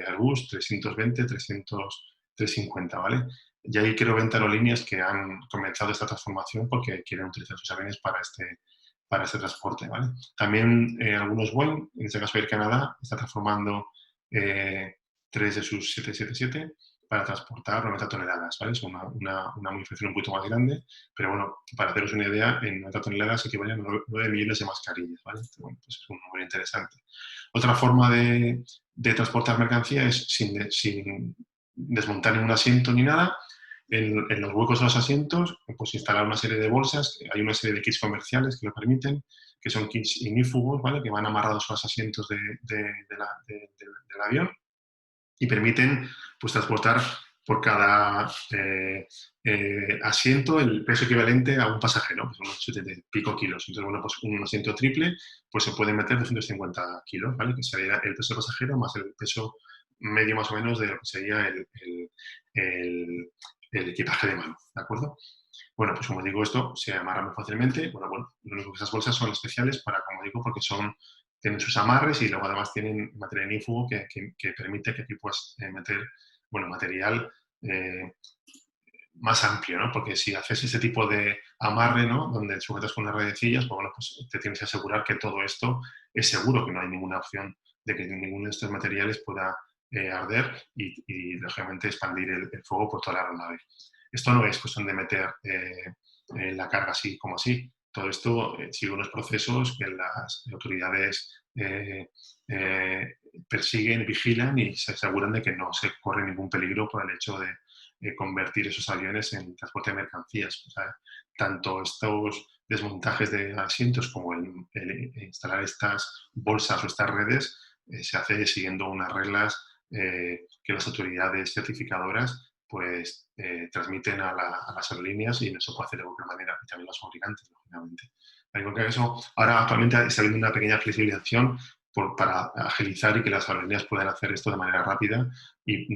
Airbus 320, 300, 350, ¿vale? Y hay, creo, 20 aerolíneas que han comenzado esta transformación porque quieren utilizar sus aviones para este transporte, ¿vale? También algunos Boeing, en este caso Air Canada, está transformando 3 de sus 777 para transportar 90 toneladas, ¿vale? Es una modificación un poquito más grande, pero bueno, para haceros una idea, en 90 toneladas equivalen a 9 millones de mascarillas, ¿vale? Bueno, pues es un número interesante. Otra forma de transportar mercancía es sin desmontar ningún asiento ni nada. En los huecos de los asientos, pues instalar una serie de bolsas, hay una serie de kits comerciales que lo permiten, que son kits ignífugos, ¿vale? Que van amarrados a los asientos del avión y permiten pues, transportar por cada asiento el peso equivalente a un pasajero, que son unos 70 y pico kilos. Entonces, bueno, pues un asiento triple pues se puede meter 250 kilos, ¿vale? Que sería el peso del pasajero más el peso medio más o menos de lo que sería el equipaje de mano, ¿de acuerdo? Bueno, pues como digo, esto se amarra muy fácilmente. Bueno, lo único que esas bolsas son especiales para, como digo, porque tienen sus amarres y luego además tienen material inífugo que permite que aquí puedas meter, bueno, material más amplio, ¿no? Porque si haces ese tipo de amarre, ¿no? Donde sujetas con unas redecillas, pues bueno, pues te tienes que asegurar que todo esto es seguro, que no hay ninguna opción de que ninguno de estos materiales pueda arder y lógicamente expandir el fuego por toda la aeronave. Esto no es cuestión de meter la carga así como así. Todo esto sigue unos procesos que las autoridades persiguen, vigilan y se aseguran de que no se corre ningún peligro por el hecho de convertir esos aviones en transporte de mercancías. O sea, tanto estos desmontajes de asientos, como el instalar estas bolsas o estas redes, se hace siguiendo unas reglas que las autoridades certificadoras pues transmiten a las aerolíneas, y no se puede hacer de cualquier manera, y también los fabricantes, lógicamente. En cualquier caso, ahora actualmente está habiendo una pequeña flexibilización para agilizar y que las aerolíneas puedan hacer esto de manera rápida y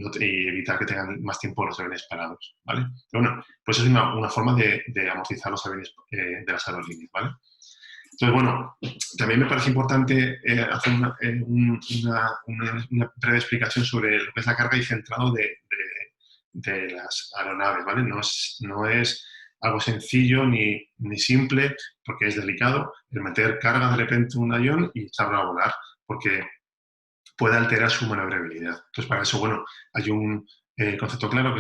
evitar que tengan más tiempo los aviones parados, ¿vale? Pero bueno, pues es una forma de amortizar los aviones de las aerolíneas, ¿vale? Entonces, bueno, también me parece importante hacer una breve explicación sobre lo que es la carga y centrado de las aeronaves, ¿vale? No es algo sencillo ni simple, porque es delicado el meter carga de repente en un avión y echarlo a volar, porque puede alterar su maniobrabilidad. Entonces, para eso, bueno, hay un concepto claro,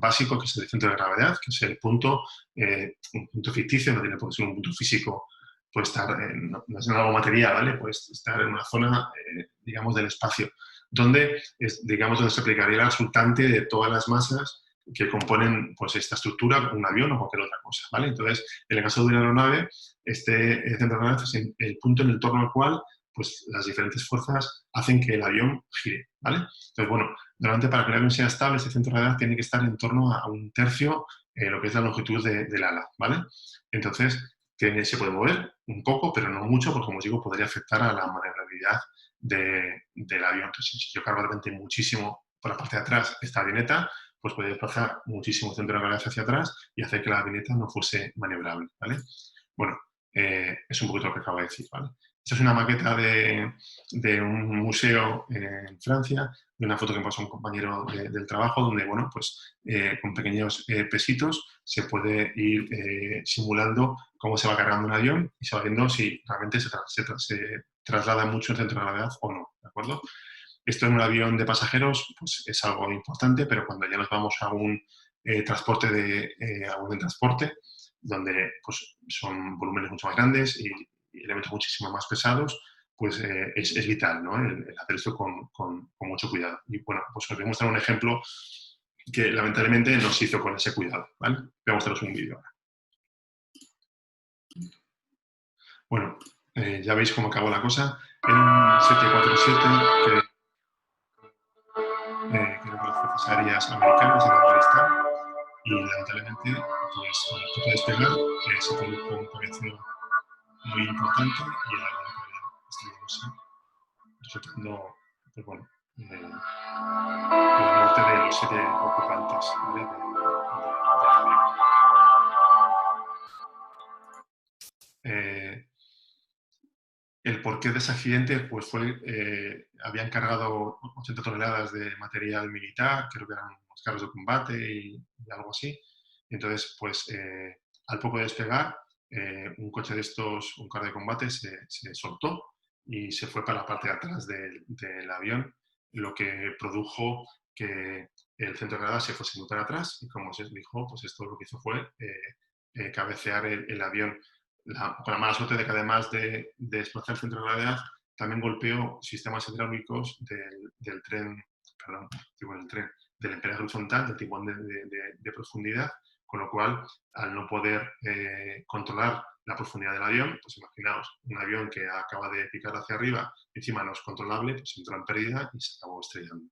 básico, que es el centro de gravedad, que es el punto, un punto ficticio, no tiene por qué ser un punto físico, puede estar, no es algo material, ¿vale? Puede estar en una zona, digamos, del espacio, donde, digamos, donde se aplicaría la resultante de todas las masas que componen pues, esta estructura, un avión o cualquier otra cosa, ¿vale? Entonces, en el caso de una aeronave, este centro de gravedad es el punto en el torno al cual pues las diferentes fuerzas hacen que el avión gire, ¿vale? Entonces, bueno, normalmente para que el avión sea estable, este centro de gravedad tiene que estar en torno a un tercio lo que es la longitud del ala, ¿vale? Entonces, se puede mover un poco, pero no mucho, porque como os digo, podría afectar a la maniobrabilidad del avión. Entonces, si yo cargo de repente muchísimo por la parte de atrás esta avioneta, pues puede desplazar muchísimo centro de gravedad hacia atrás y hacer que la avioneta no fuese maniobrable, ¿vale? Bueno, es un poquito lo que acabo de decir, ¿vale? Esta es una maqueta de un museo en Francia, de una foto que me pasó un compañero del trabajo, donde, bueno, pues con pequeños pesitos se puede ir simulando cómo se va cargando un avión y se va viendo si realmente se traslada mucho el centro de gravedad o no, ¿de acuerdo? Esto en un avión de pasajeros pues, es algo importante, pero cuando ya nos vamos a un transporte de transporte, donde pues, son volúmenes mucho más grandes y elementos muchísimo más pesados, pues es vital, ¿no? El hacer esto con mucho cuidado. Y bueno, pues os voy a mostrar un ejemplo que lamentablemente no se hizo con ese cuidado, ¿vale? Voy a mostraros un vídeo ahora. Bueno, ya veis cómo acabó la cosa. Era un 747 que eran las fuerzas aéreas americanas en Afganistán, y lamentablemente, pues al toque de despegar, se produjo un cabeceo muy importante y el avión acabó estrellándose, resultando, pues bueno, la muerte de los 7 ocupantes, ¿vale? del avión. El porqué de ese accidente pues fue, habían cargado 80 toneladas de material militar, creo que eran unos carros de combate y algo así. Y entonces, pues al poco de despegar, un coche de estos, un carro de combate, se soltó y se fue para la parte de atrás del avión, lo que produjo que el centro de gravedad se fuese muy para atrás, y como se dijo, pues esto lo que hizo fue cabecear el avión con la mala suerte de que además de desplazar el centro de gravedad, también golpeó sistemas hidráulicos del tren, perdón, del tren, del emperaje horizontal, del timón de profundidad, con lo cual, al no poder controlar la profundidad del avión, pues imaginaos, un avión que acaba de picar hacia arriba, encima no es controlable, pues entró en pérdida y se acabó estrellando.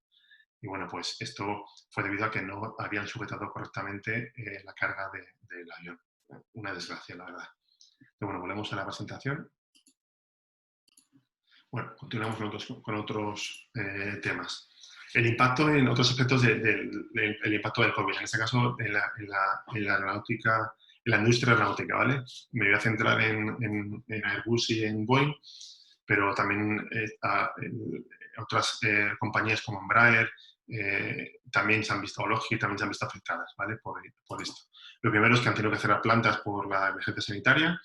Y bueno, pues esto fue debido a que no habían sujetado correctamente la carga del avión. Una desgracia, la verdad. Pero bueno, volvemos a la presentación. Bueno, continuamos con otros temas. El impacto en otros aspectos del impacto del COVID, en este caso en la aeronáutica, en la industria aeronáutica, ¿vale? Me voy a centrar en Airbus y en Boeing, pero también otras compañías como Embraer también se han visto, o Lockheed también se han visto afectadas, ¿vale? Por esto. Lo primero es que han tenido que cerrar plantas por la emergencia sanitaria.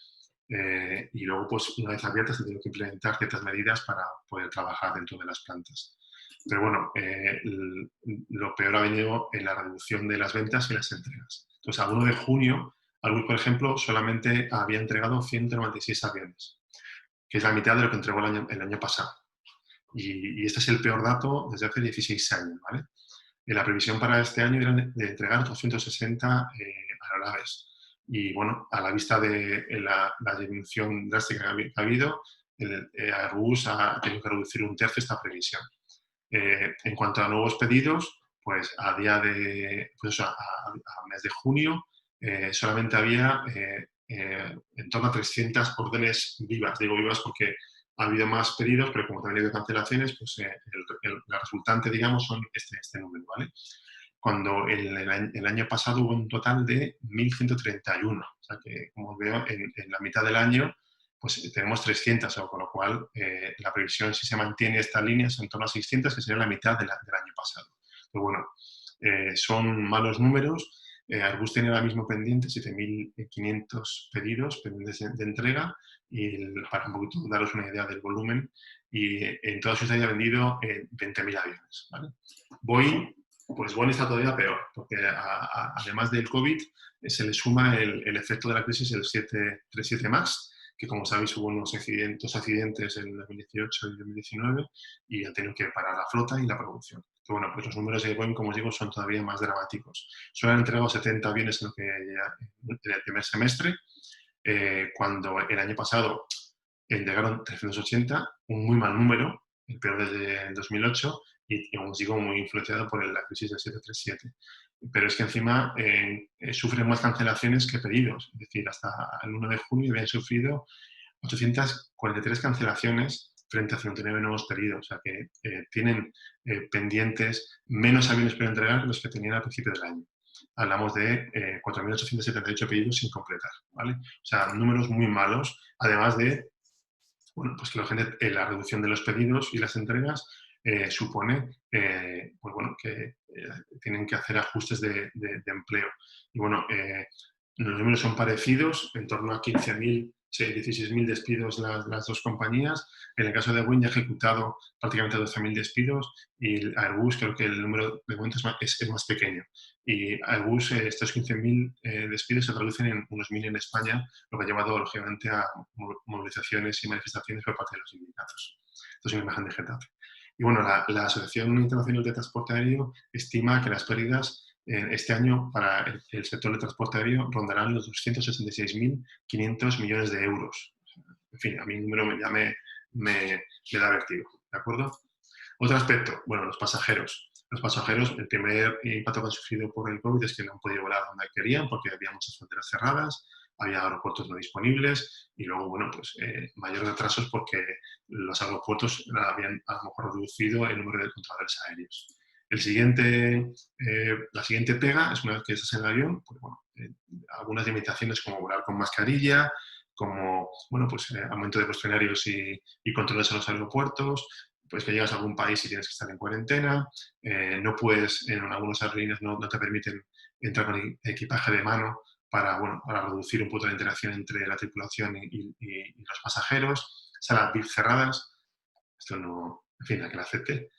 Y luego, pues, una vez abiertas, se tienen que implementar ciertas medidas para poder trabajar dentro de las plantas. Pero bueno, lo peor ha venido en la reducción de las ventas y las entregas. Entonces, a 1 de junio, Airbus, por ejemplo, solamente había entregado 196 aviones, que es la mitad de lo que entregó el año pasado. Y este es el peor dato desde hace 16 años, ¿vale? La previsión para este año era de entregar 260 aeronaves. Y bueno, a la vista de la disminución drástica que ha habido, Airbus ha tenido que reducir un tercio esta previsión. En cuanto a nuevos pedidos, pues a día de, pues a mes de junio, solamente había en torno a 300 órdenes vivas. Digo vivas porque ha habido más pedidos, pero como también ha habido cancelaciones, pues la resultante, digamos, son este número, ¿vale? Cuando el año pasado hubo un total de 1.131. O sea que, como veo, en la mitad del año pues tenemos 300, con lo cual la previsión, si se mantiene esta línea, es en torno a 600, que sería la mitad del año pasado. Pero bueno, son malos números. Airbus tiene ahora mismo pendiente 7.500 pedidos pendientes de entrega, y para un poquito daros una idea del volumen, y en toda su historia ha vendido 20.000 aviones, ¿vale? Boeing está todavía peor, porque además del COVID se le suma el efecto de la crisis del 737 MAX, que como sabéis hubo dos accidentes en 2018 y 2019 y han tenido que parar la flota y la producción. Pero bueno, pues los números de Boeing, como os digo, son todavía más dramáticos. Solo han entregado 70 aviones en el primer semestre, cuando el año pasado entregaron 380, un muy mal número, el peor desde el 2008, y como os digo, muy influenciado por la crisis del 737. Pero es que encima sufren más cancelaciones que pedidos. Es decir, hasta el 1 de junio habían sufrido 843 cancelaciones frente a 59 nuevos pedidos. O sea que tienen pendientes menos aviones por entregar que los que tenían al principio del año. Hablamos de 4.878 pedidos sin completar, ¿vale? O sea, números muy malos, además de, bueno, pues que la reducción de los pedidos y las entregas supone pues bueno, que tienen que hacer ajustes de empleo. Y bueno, los números son parecidos, en torno a 15.000, 16.000 despidos las dos compañías. En el caso de Boeing ya ha ejecutado prácticamente 12.000 despidos, y Airbus creo que el número de momento es más pequeño. Y Airbus, estos 15.000 despidos se traducen en unos 1.000 en España, lo que ha llevado, lógicamente, a movilizaciones y manifestaciones por parte de los sindicatos. Esto es una imagen de Getafe. Y bueno, la Asociación Internacional de Transporte Aéreo estima que las pérdidas este año para el sector de transporte aéreo rondarán los 266.500 millones de euros. En fin, a mí el número ya me da vértigo, ¿de acuerdo? Otro aspecto, bueno, los pasajeros. Los pasajeros, el primer impacto que han sufrido por el COVID es que no han podido volar donde querían porque había muchas fronteras cerradas, había aeropuertos no disponibles, y luego, bueno, pues mayores retrasos porque los aeropuertos habían a lo mejor reducido el número de controladores aéreos. La siguiente pega es, una vez que estás en el avión, pues bueno, algunas limitaciones como volar con mascarilla, como, bueno, pues aumento de cuestionarios y controles en los aeropuertos, pues que llegas a algún país y tienes que estar en cuarentena, no puedes, en algunas aerolíneas no te permiten entrar con equipaje de mano para reducir un poco la interacción entre la tripulación y los pasajeros, salas VIP cerradas, esto no, en fin, a que la acepte,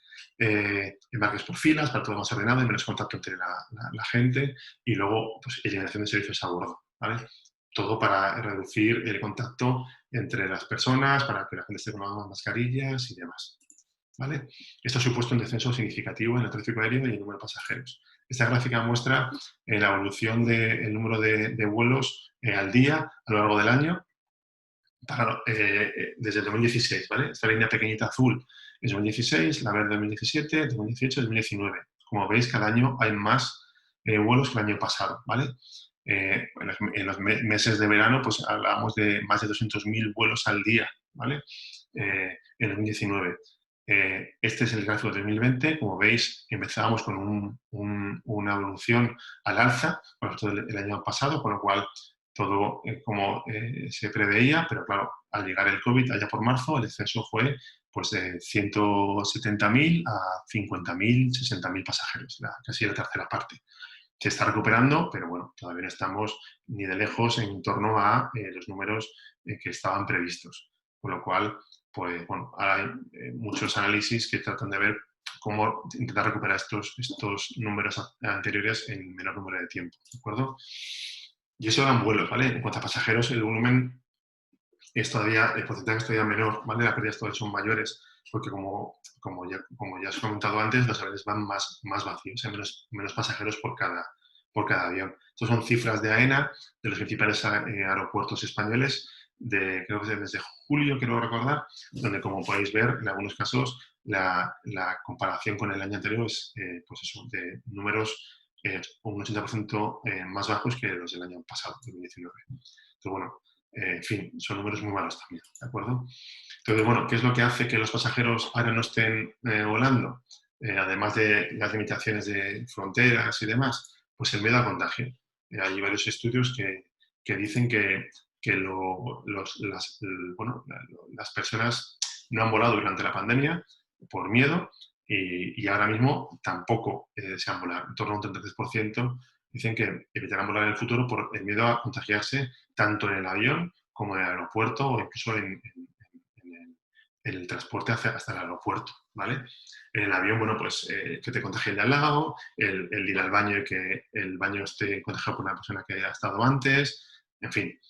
embarques por filas, para todo más ordenado y menos contacto entre la gente, y luego pues eliminación de servicios a bordo, ¿vale? Todo para reducir el contacto entre las personas, para que la gente esté con las mascarillas y demás, ¿vale? Esto ha supuesto un descenso significativo en el tráfico aéreo y el número de pasajeros. Esta gráfica muestra la evolución del número de vuelos al día a lo largo del año desde el 2016, ¿vale? Esta línea pequeñita azul es 2016, la verde 2017, 2018 y 2019. Como veis, cada año hay más vuelos que el año pasado, ¿vale? En los meses de verano, pues hablamos de más de 200.000 vuelos al día, ¿vale? En 2019. Este es el gráfico de 2020. Como veis, empezábamos con una evolución al alza con todo el año pasado, con lo cual todo como se preveía, pero claro, al llegar el COVID allá por marzo, el descenso fue pues de 170.000 a 50.000, 60.000 pasajeros, casi la tercera parte. Se está recuperando, pero bueno, todavía no estamos ni de lejos en torno a los números que estaban previstos. Con lo cual, pues bueno, hay muchos análisis que tratan de ver cómo intentar recuperar estos números anteriores en menor número de tiempo, ¿de acuerdo? Y eso eran vuelos, ¿vale? En cuanto a pasajeros, el volumen es todavía, el porcentaje es todavía menor, ¿vale? Las pérdidas todavía son mayores, porque como ya os he comentado antes, los aviones van más vacíos, hay menos pasajeros por cada por cada avión. Estas son cifras de AENA, de los principales aeropuertos españoles, creo que desde julio, quiero recordar, donde, como podéis ver, en algunos casos la comparación con el año anterior es pues eso, de números un 80% más bajos que los del año pasado, 2019. Entonces, bueno, en fin, son números muy malos también, ¿de acuerdo? Entonces, bueno, ¿qué es lo que hace que los pasajeros ahora no estén volando? Además de las limitaciones de fronteras y demás, pues el miedo al contagio. Hay varios estudios que dicen que las personas no han volado durante la pandemia por miedo y ahora mismo tampoco desean volar. En torno a un 33% dicen que evitarán volar en el futuro por el miedo a contagiarse tanto en el avión como en el aeropuerto o incluso en el transporte hasta el aeropuerto, ¿vale? En el avión, bueno, pues que te contagien de al lado, el ir al baño y que el baño esté contagiado por una persona que haya estado antes, en fin,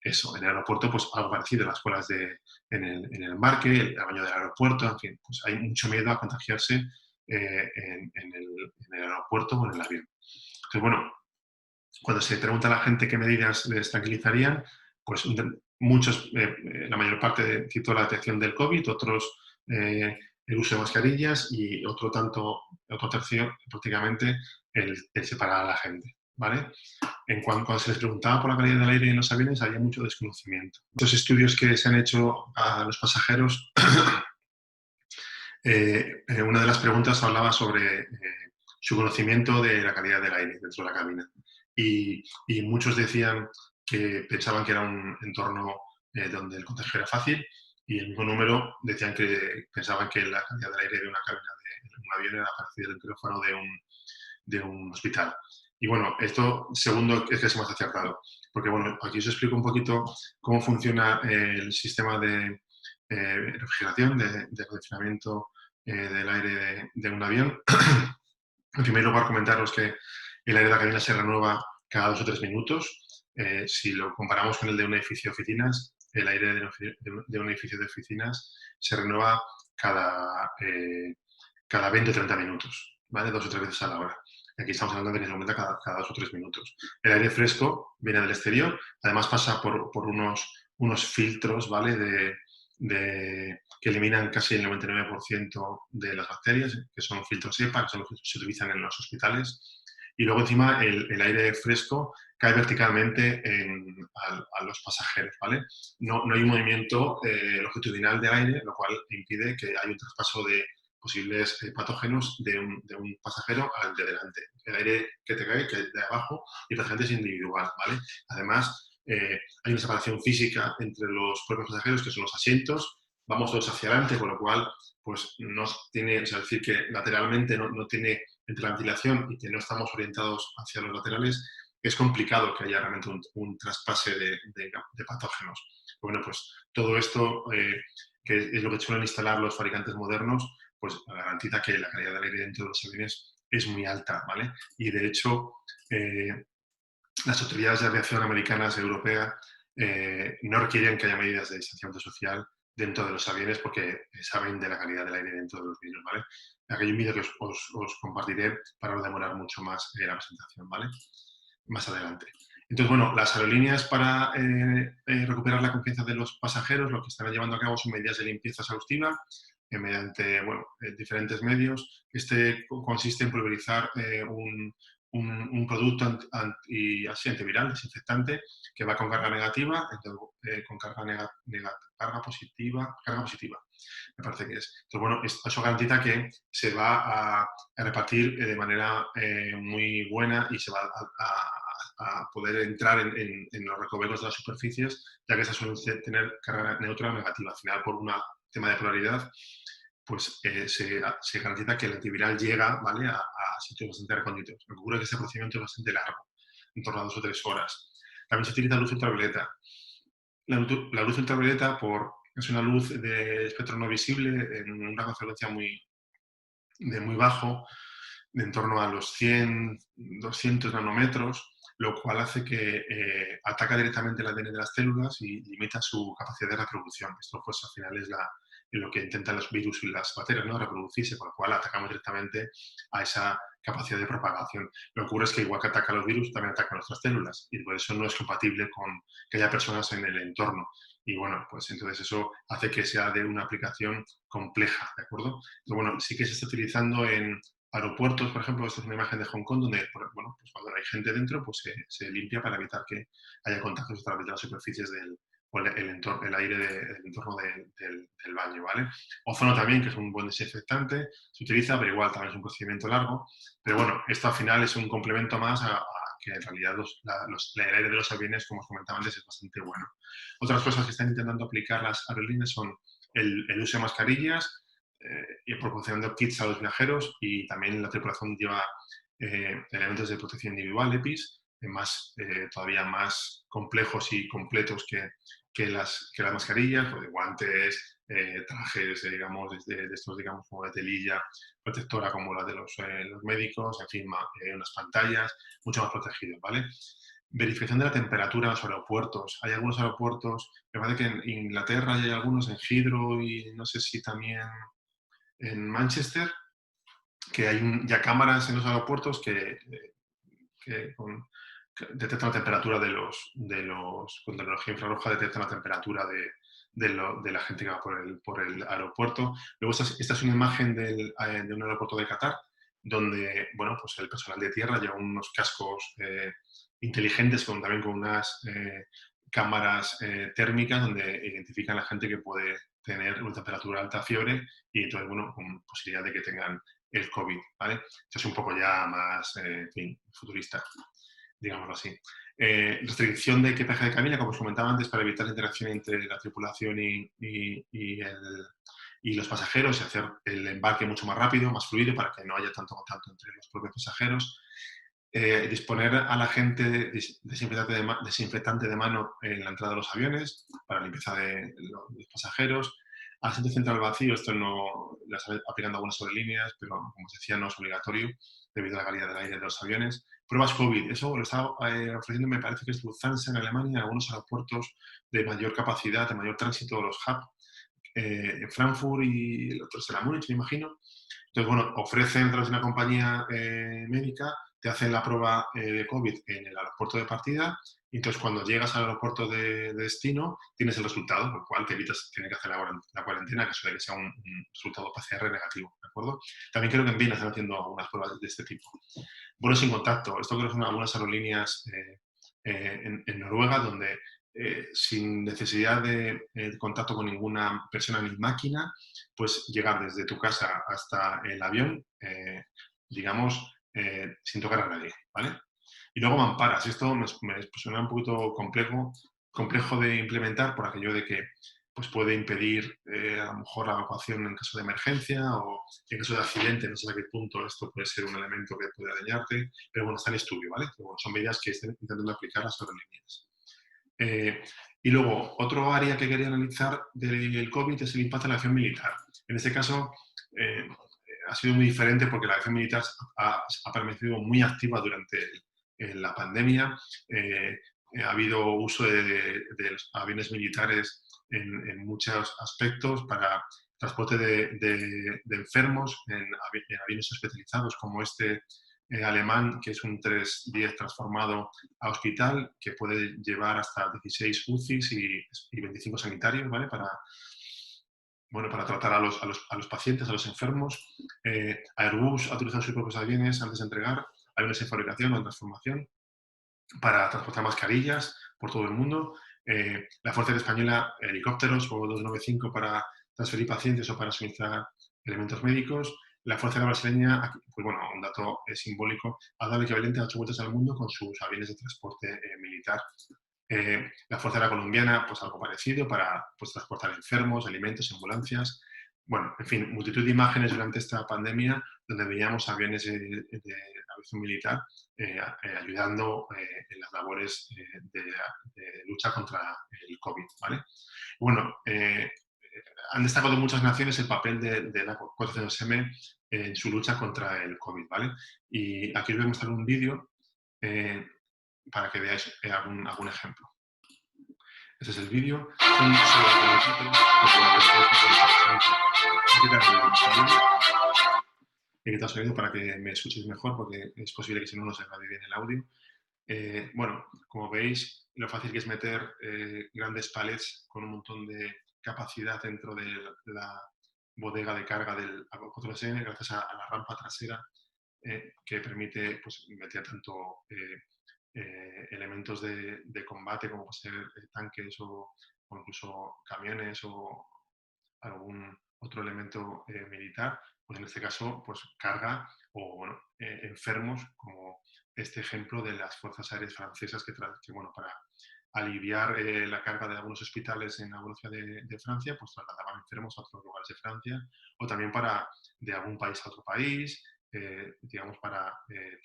eso. En el aeropuerto, pues algo parecido, las colas en el embarque, el baño del aeropuerto, en fin, pues hay mucho miedo a contagiarse en el aeropuerto o en el avión. Entonces, bueno, cuando se pregunta a la gente qué medidas les tranquilizarían, pues muchos, la mayor parte citó la detección del COVID, otros el uso de mascarillas y otro tercio prácticamente el separar a la gente, ¿vale? Cuando se les preguntaba por la calidad del aire en los aviones había mucho desconocimiento. Muchos estudios que se han hecho a los pasajeros, una de las preguntas hablaba sobre su conocimiento de la calidad del aire dentro de la cabina. Y muchos decían que pensaban que era un entorno donde el contagio era fácil y el mismo número decían que pensaban que la calidad del aire de una cabina de un avión era parecida al quirófano de un hospital. Y bueno, esto segundo es que es más acertado, porque bueno, aquí os explico un poquito cómo funciona el sistema de refrigeración, de acondicionamiento del aire de un avión. En primer lugar, comentaros que el aire de la cabina se renueva cada 2 o 3 minutos. Si lo comparamos con el de un edificio de oficinas, el aire de un edificio de oficinas se renueva cada 20 o 30 minutos, ¿vale? 2 o 3 veces a la hora. Aquí estamos hablando de que se aumenta cada 2 o 3 minutos. El aire fresco viene del exterior, además pasa por unos filtros, ¿vale? Que eliminan casi el 99% de las bacterias, que son filtros EPA, que son los que se utilizan en los hospitales. Y luego encima el aire fresco cae verticalmente a los pasajeros, ¿vale? No hay un movimiento longitudinal del aire, lo cual impide que haya un traspaso de posibles patógenos de un pasajero al de delante. El aire que te cae de abajo y prácticamente es individual, ¿vale? Además, hay una separación física entre los propios pasajeros, que son los asientos, vamos todos hacia adelante, con lo cual, pues no tiene, es decir, que lateralmente no tiene, entre la ventilación y que no estamos orientados hacia los laterales, es complicado que haya realmente un traspase de patógenos. Bueno, pues todo esto, que es lo que suelen instalar los fabricantes modernos, pues garantiza que la calidad del aire dentro de los aviones es muy alta, ¿vale? Y de hecho, las autoridades de aviación americanas y europeas no requieren que haya medidas de distanciamiento social dentro de los aviones porque saben de la calidad del aire dentro de los vídeos, ¿vale? Aquí hay un vídeo que os compartiré para no demorar mucho más la presentación, ¿vale? Más adelante. Entonces, bueno, las aerolíneas para recuperar la confianza de los pasajeros lo que están llevando a cabo son medidas de limpieza exhaustiva mediante diferentes medios. Este consiste en pulverizar un producto antiviral, desinfectante, que va con carga negativa, entonces, con carga positiva, me parece que es. Entonces, bueno, eso garantiza que se va a repartir de manera muy buena y se va a poder entrar en los recovecos de las superficies, ya que esas suelen tener carga neutra o negativa. Al final, por un tema de polaridad, pues se garantiza que el antiviral llega, ¿vale? a sitios bastante recónditos. Lo que ocurre es que este procedimiento es bastante largo, en torno a 2 o 3 horas. También se utiliza luz ultravioleta. La luz ultravioleta es una luz de espectro no visible en un rango de frecuencia muy bajo, de en torno a los 100, 200 nanómetros, lo cual hace que ataca directamente el ADN de las células y limita su capacidad de reproducción. Esto, pues, al final es en lo que intentan los virus y las bacterias, ¿no? Reproducirse, con lo cual atacamos directamente a esa capacidad de propagación. Lo que ocurre es que igual que ataca a los virus, también ataca a nuestras células y por eso no es compatible con que haya personas en el entorno. Y bueno, pues entonces eso hace que sea de una aplicación compleja, ¿de acuerdo? Pero bueno, sí que se está utilizando en aeropuertos, por ejemplo. Esta es una imagen de Hong Kong donde, bueno, pues cuando hay gente dentro, pues se limpia para evitar que haya contactos a través de las superficies o el, entorno, el aire del entorno del baño, ¿vale? Ozono también, que es un buen desinfectante, se utiliza, pero igual también es un procedimiento largo. Pero bueno, esto al final es un complemento más a que en realidad el aire de los aviones, como os comentaba antes, es bastante bueno. Otras cosas que están intentando aplicar las aerolíneas son el uso de mascarillas y proporcionando kits a los viajeros, y también la tripulación lleva elementos de protección individual, EPIs, todavía más complejos y completos que las mascarillas, pues de guantes, trajes, digamos, de estos, digamos, como de telilla protectora como la de los médicos, en fin, unas pantallas, mucho más protegidos, ¿vale? Verificación de la temperatura en los aeropuertos. Hay algunos aeropuertos, me parece que en Inglaterra hay algunos, en Heathrow y no sé si también en Manchester, que hay ya cámaras en los aeropuertos que detectan la temperatura con tecnología infrarroja, detectan la temperatura de la gente que va por el aeropuerto. Luego esta es una imagen de un aeropuerto de Qatar, donde, bueno, pues el personal de tierra lleva unos cascos inteligentes también con unas cámaras térmicas donde identifican a la gente que puede tener una temperatura alta, fiebre, y entonces, bueno, con posibilidad de que tengan el COVID, ¿vale? Esto es un poco ya más, en fin, futurista, digámoslo así. Restricción de equipaje de cabina, como os comentaba antes, para evitar la interacción entre la tripulación y los pasajeros y hacer el embarque mucho más rápido, más fluido, para que no haya tanto contacto entre los propios pasajeros. Disponer a la gente desinfectante de mano en la entrada de los aviones para limpieza de los pasajeros. Asiento central vacío, esto no lo están aplicando algunas aerolíneas, pero como os decía, no es obligatorio debido a la calidad del aire de los aviones. Pruebas COVID, eso lo está ofreciendo, me parece que es Lufthansa en Alemania, en algunos aeropuertos de mayor capacidad, de mayor tránsito, los hub, en Frankfurt, y el otro será Múnich, me imagino. Entonces, bueno, ofrecen a través de una compañía médica, te hacen la prueba de COVID en el aeropuerto de partida, y entonces cuando llegas al aeropuerto de destino tienes el resultado, por lo cual te evitas tener que hacer la cuarentena, que suele que sea un resultado PCR negativo, ¿de acuerdo? También creo que en Viena están haciendo algunas pruebas de este tipo. Vuelos sin contacto. Esto creo que son algunas aerolíneas en Noruega, donde sin necesidad de contacto con ninguna persona ni máquina, pues llegar desde tu casa hasta el avión, digamos, sin tocar a nadie, ¿vale? Y luego mamparas. Esto me suena un poquito complejo de implementar, por aquello de que pues puede impedir a lo mejor la evacuación en caso de emergencia, o en caso de accidente. No sé a qué punto esto puede ser un elemento que puede dañarte, pero bueno, está en estudio, ¿vale? Pero bueno, son medidas que están intentando aplicar las aerolíneas. Y luego, otro área que quería analizar del COVID es el impacto en la acción militar. En este caso, ha sido muy diferente porque la acción militar ha permanecido muy activa durante la pandemia. Ha habido uso de los aviones militares en muchos aspectos para transporte de enfermos en aviones especializados como este alemán, que es un 310 transformado a hospital, que puede llevar hasta 16 UCIs y 25 sanitarios, ¿vale? Para tratar a los pacientes, a los enfermos. Airbus ha utilizado sus propios aviones antes de entregar, aviones en fabricación o en transformación, para transportar mascarillas por todo el mundo. La Fuerza Aérea Española, helicópteros o 295 para transferir pacientes o para suministrar elementos médicos. La Fuerza Aérea Brasileña, pues bueno, un dato simbólico, ha dado el equivalente a 8 vueltas al mundo con sus aviones de transporte militar. La Fuerza Aérea Colombiana, pues algo parecido, para pues, transportar enfermos, alimentos, ambulancias. Bueno, en fin, multitud de imágenes durante esta pandemia donde veíamos aviones de aviación militar ayudando en las labores de lucha contra el COVID, ¿vale? Bueno, han destacado muchas naciones el papel de la 400M en su lucha contra el COVID, ¿vale? Y aquí os voy a mostrar un vídeo para que veáis algún ejemplo. Este es el vídeo. Son solo minutitos, pero bueno, he quitado sonido para que me escuchéis mejor, porque es posible que si no, no se grabe bien el audio. Bueno, como veis, lo fácil que es meter grandes palets con un montón de capacidad dentro de la bodega de carga del A4SN, gracias a la rampa trasera que permite pues, meter tanto elementos de combate como puede ser tanques o incluso camiones o algún otro elemento militar, pues en este caso pues carga o bueno, enfermos, como este ejemplo de las fuerzas aéreas francesas que bueno, para aliviar la carga de algunos hospitales en alguna ciudad de Francia, pues trasladaban enfermos a otros lugares de Francia, o también para de algún país a otro país, digamos para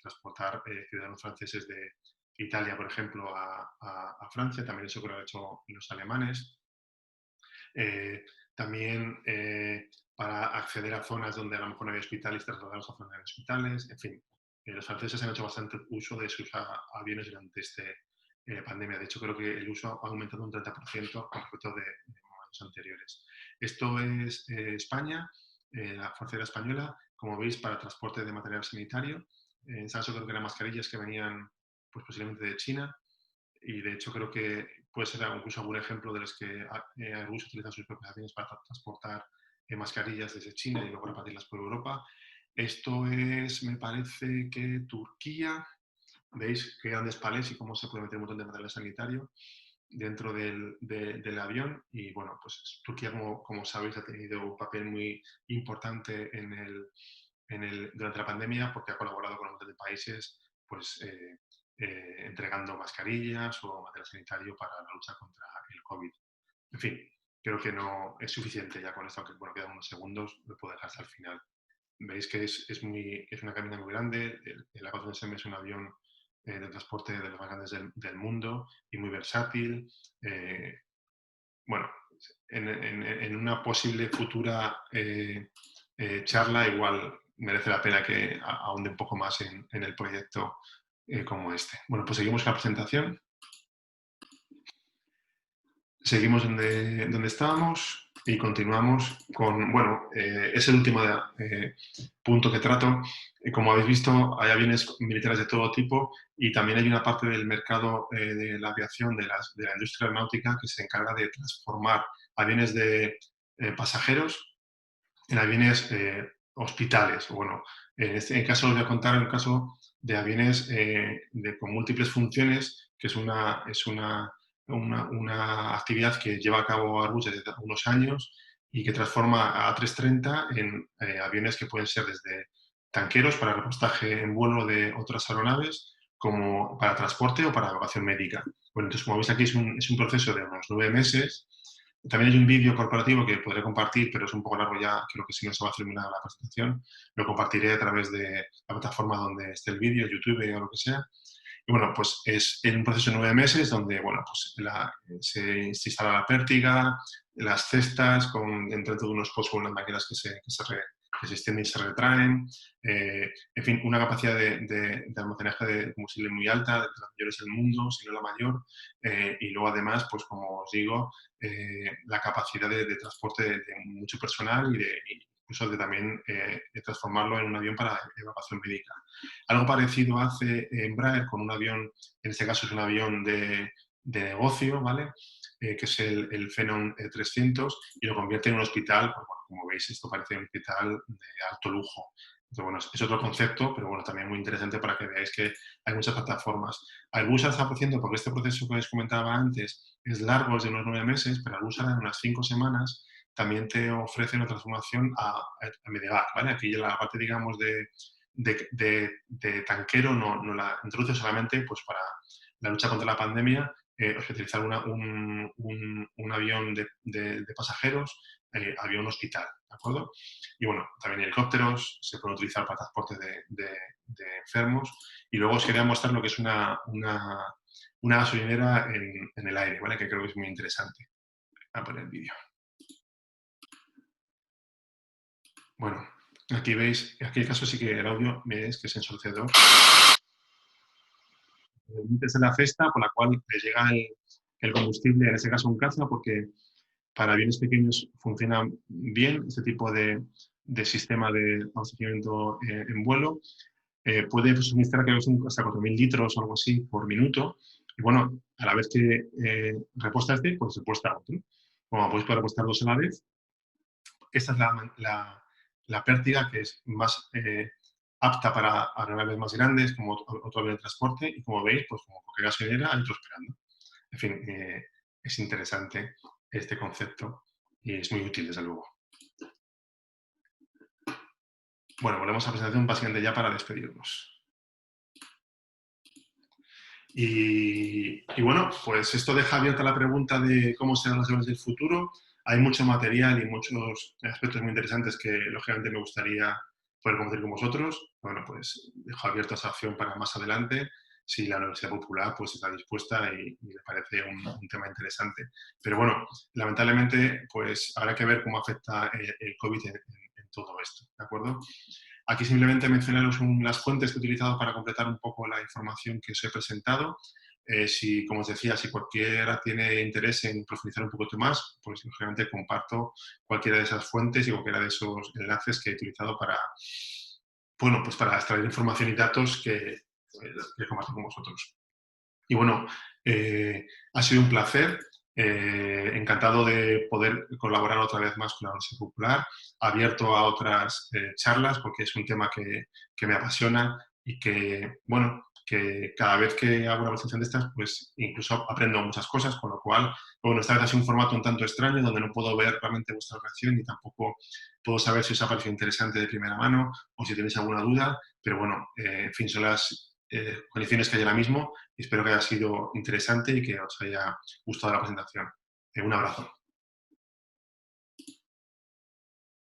transportar ciudadanos franceses de Italia, por ejemplo, a Francia, también eso que lo han hecho los alemanes. También para acceder a zonas donde a lo mejor no había hospitales, trasladarlos a zonas de hospitales, en fin. Los franceses han hecho bastante uso de sus aviones durante esta pandemia. De hecho, creo que el uso ha aumentado un 30% con respecto de momentos anteriores. Esto es España, la Fuerza Aérea Española, como veis, para transporte de material sanitario. En este caso creo que eran mascarillas que venían pues, posiblemente de China, y de hecho creo que puede ser incluso algún ejemplo de los que Airbus utiliza sus propias aviones para transportar mascarillas desde China y luego repartirlas por Europa. Esto es, me parece que Turquía. Veis qué grandes palés y cómo se puede meter un montón de material sanitario dentro del avión. Y bueno, pues Turquía, como sabéis, ha tenido un papel muy importante durante la pandemia porque ha colaborado con un montón de países pues, entregando mascarillas o material sanitario para la lucha contra el COVID. En fin, creo que no es suficiente ya con esto, aunque bueno, quedan unos segundos, lo puedo dejar hasta el final. Veis que es una cabina muy grande, el A4SM es un avión de transporte de los más grandes del mundo y muy versátil. Bueno, en una posible futura charla igual merece la pena que ahonde un poco más en el proyecto como este. Bueno, pues seguimos con la presentación. Seguimos donde estábamos y continuamos con, bueno, es el último punto que trato. Como habéis visto, hay aviones militares de todo tipo y también hay una parte del mercado de la aviación, de la industria aeronáutica, que se encarga de transformar aviones de pasajeros en aviones hospitales. Bueno, en este caso os voy a contar un caso de aviones con múltiples funciones, que es una actividad que lleva a cabo Airbus desde unos años y que transforma a A330 en aviones que pueden ser desde tanqueros para repostaje en vuelo de otras aeronaves, como para transporte o para evacuación médica. Bueno, entonces, como veis aquí, es un proceso de unos 9 meses. También hay un vídeo corporativo que podré compartir, pero es un poco largo ya, creo que si no se va a terminar la presentación. Lo compartiré a través de la plataforma donde esté el vídeo, YouTube o lo que sea. Y bueno, pues es en un proceso de 9 meses donde, bueno, pues se instala la pértiga, las cestas, dentro de unos posts con unas máquinas que se extienden y se retraen. En fin, una capacidad de almacenaje de combustible muy alta, de las mayores del mundo, si no la mayor. Y luego, además, pues como os digo, la capacidad de transporte de mucho personal y incluso de también de transformarlo en un avión para evacuación médica. Algo parecido hace Embraer con un avión, en este caso es un avión de negocio, ¿vale? Que es el Phenom 300 y lo convierte en un hospital, pues, bueno, como veis, esto parece un hospital de alto lujo. Entonces, bueno, es otro concepto, pero bueno, también muy interesante para que veáis que hay muchas plataformas. Airbus está haciendo, porque este proceso que os comentaba antes es largo, es de unos 9 meses, pero Airbus en unas 5 semanas también te ofrece una transformación a medevac, ¿vale? Aquí ya la parte, digamos, de tanquero no la introduce solamente pues, para la lucha contra la pandemia, utilizar un avión de pasajeros, avión hospital, ¿de acuerdo? Y bueno, también helicópteros se pueden utilizar para transporte de enfermos. Y luego os quería mostrar lo que es una gasolinera en el aire, ¿vale? Que creo que es muy interesante. Voy a poner el vídeo. Bueno, aquí veis, aquí el caso sí que el audio es que es ensordecedor. Es la cesta por la cual le llega el combustible, en este caso un caza, porque para aviones pequeños funciona bien este tipo de sistema de abastecimiento en vuelo. Puede suministrar creo que son hasta 4.000 litros o algo así por minuto. Y bueno, a la vez que reposta este, pues reposta otro. Como podéis poder repostar dos a la vez, esta es la pértiga que es más apta para aeronaves más grandes, como otro avión de transporte, y como veis, pues como cualquier gasolinera, hay otro esperando. En fin, es interesante este concepto y es muy útil, desde luego. Bueno, volvemos a la presentación básicamente ya para despedirnos. Y bueno, pues esto deja abierta la pregunta de cómo serán los aviones del futuro. Hay mucho material y muchos aspectos muy interesantes que, lógicamente, me gustaría poder compartir con vosotros. Bueno, pues dejo abierta esa opción para más adelante, si la Universidad Popular pues, está dispuesta y le parece un tema interesante. Pero bueno, lamentablemente, pues habrá que ver cómo afecta el COVID en todo esto, ¿de acuerdo? Aquí simplemente mencionaros las fuentes que he utilizado para completar un poco la información que os he presentado. Si, como os decía, si cualquiera tiene interés en profundizar un poquito más, pues lógicamente comparto cualquiera de esas fuentes y cualquiera de esos enlaces que he utilizado para, bueno, pues para extraer información y datos que comparto con vosotros. Y bueno, ha sido un placer. Encantado de poder colaborar otra vez más con la Universidad Popular, abierto a otras charlas porque es un tema que me apasiona y que, bueno, que cada vez que hago una presentación de estas, pues incluso aprendo muchas cosas, con lo cual, bueno, esta vez ha sido un formato un tanto extraño donde no puedo ver realmente vuestra reacción y tampoco puedo saber si os ha parecido interesante de primera mano o si tenéis alguna duda, pero bueno, en fin, son las condiciones que hay ahora mismo. Espero que haya sido interesante y que os haya gustado la presentación. Un abrazo.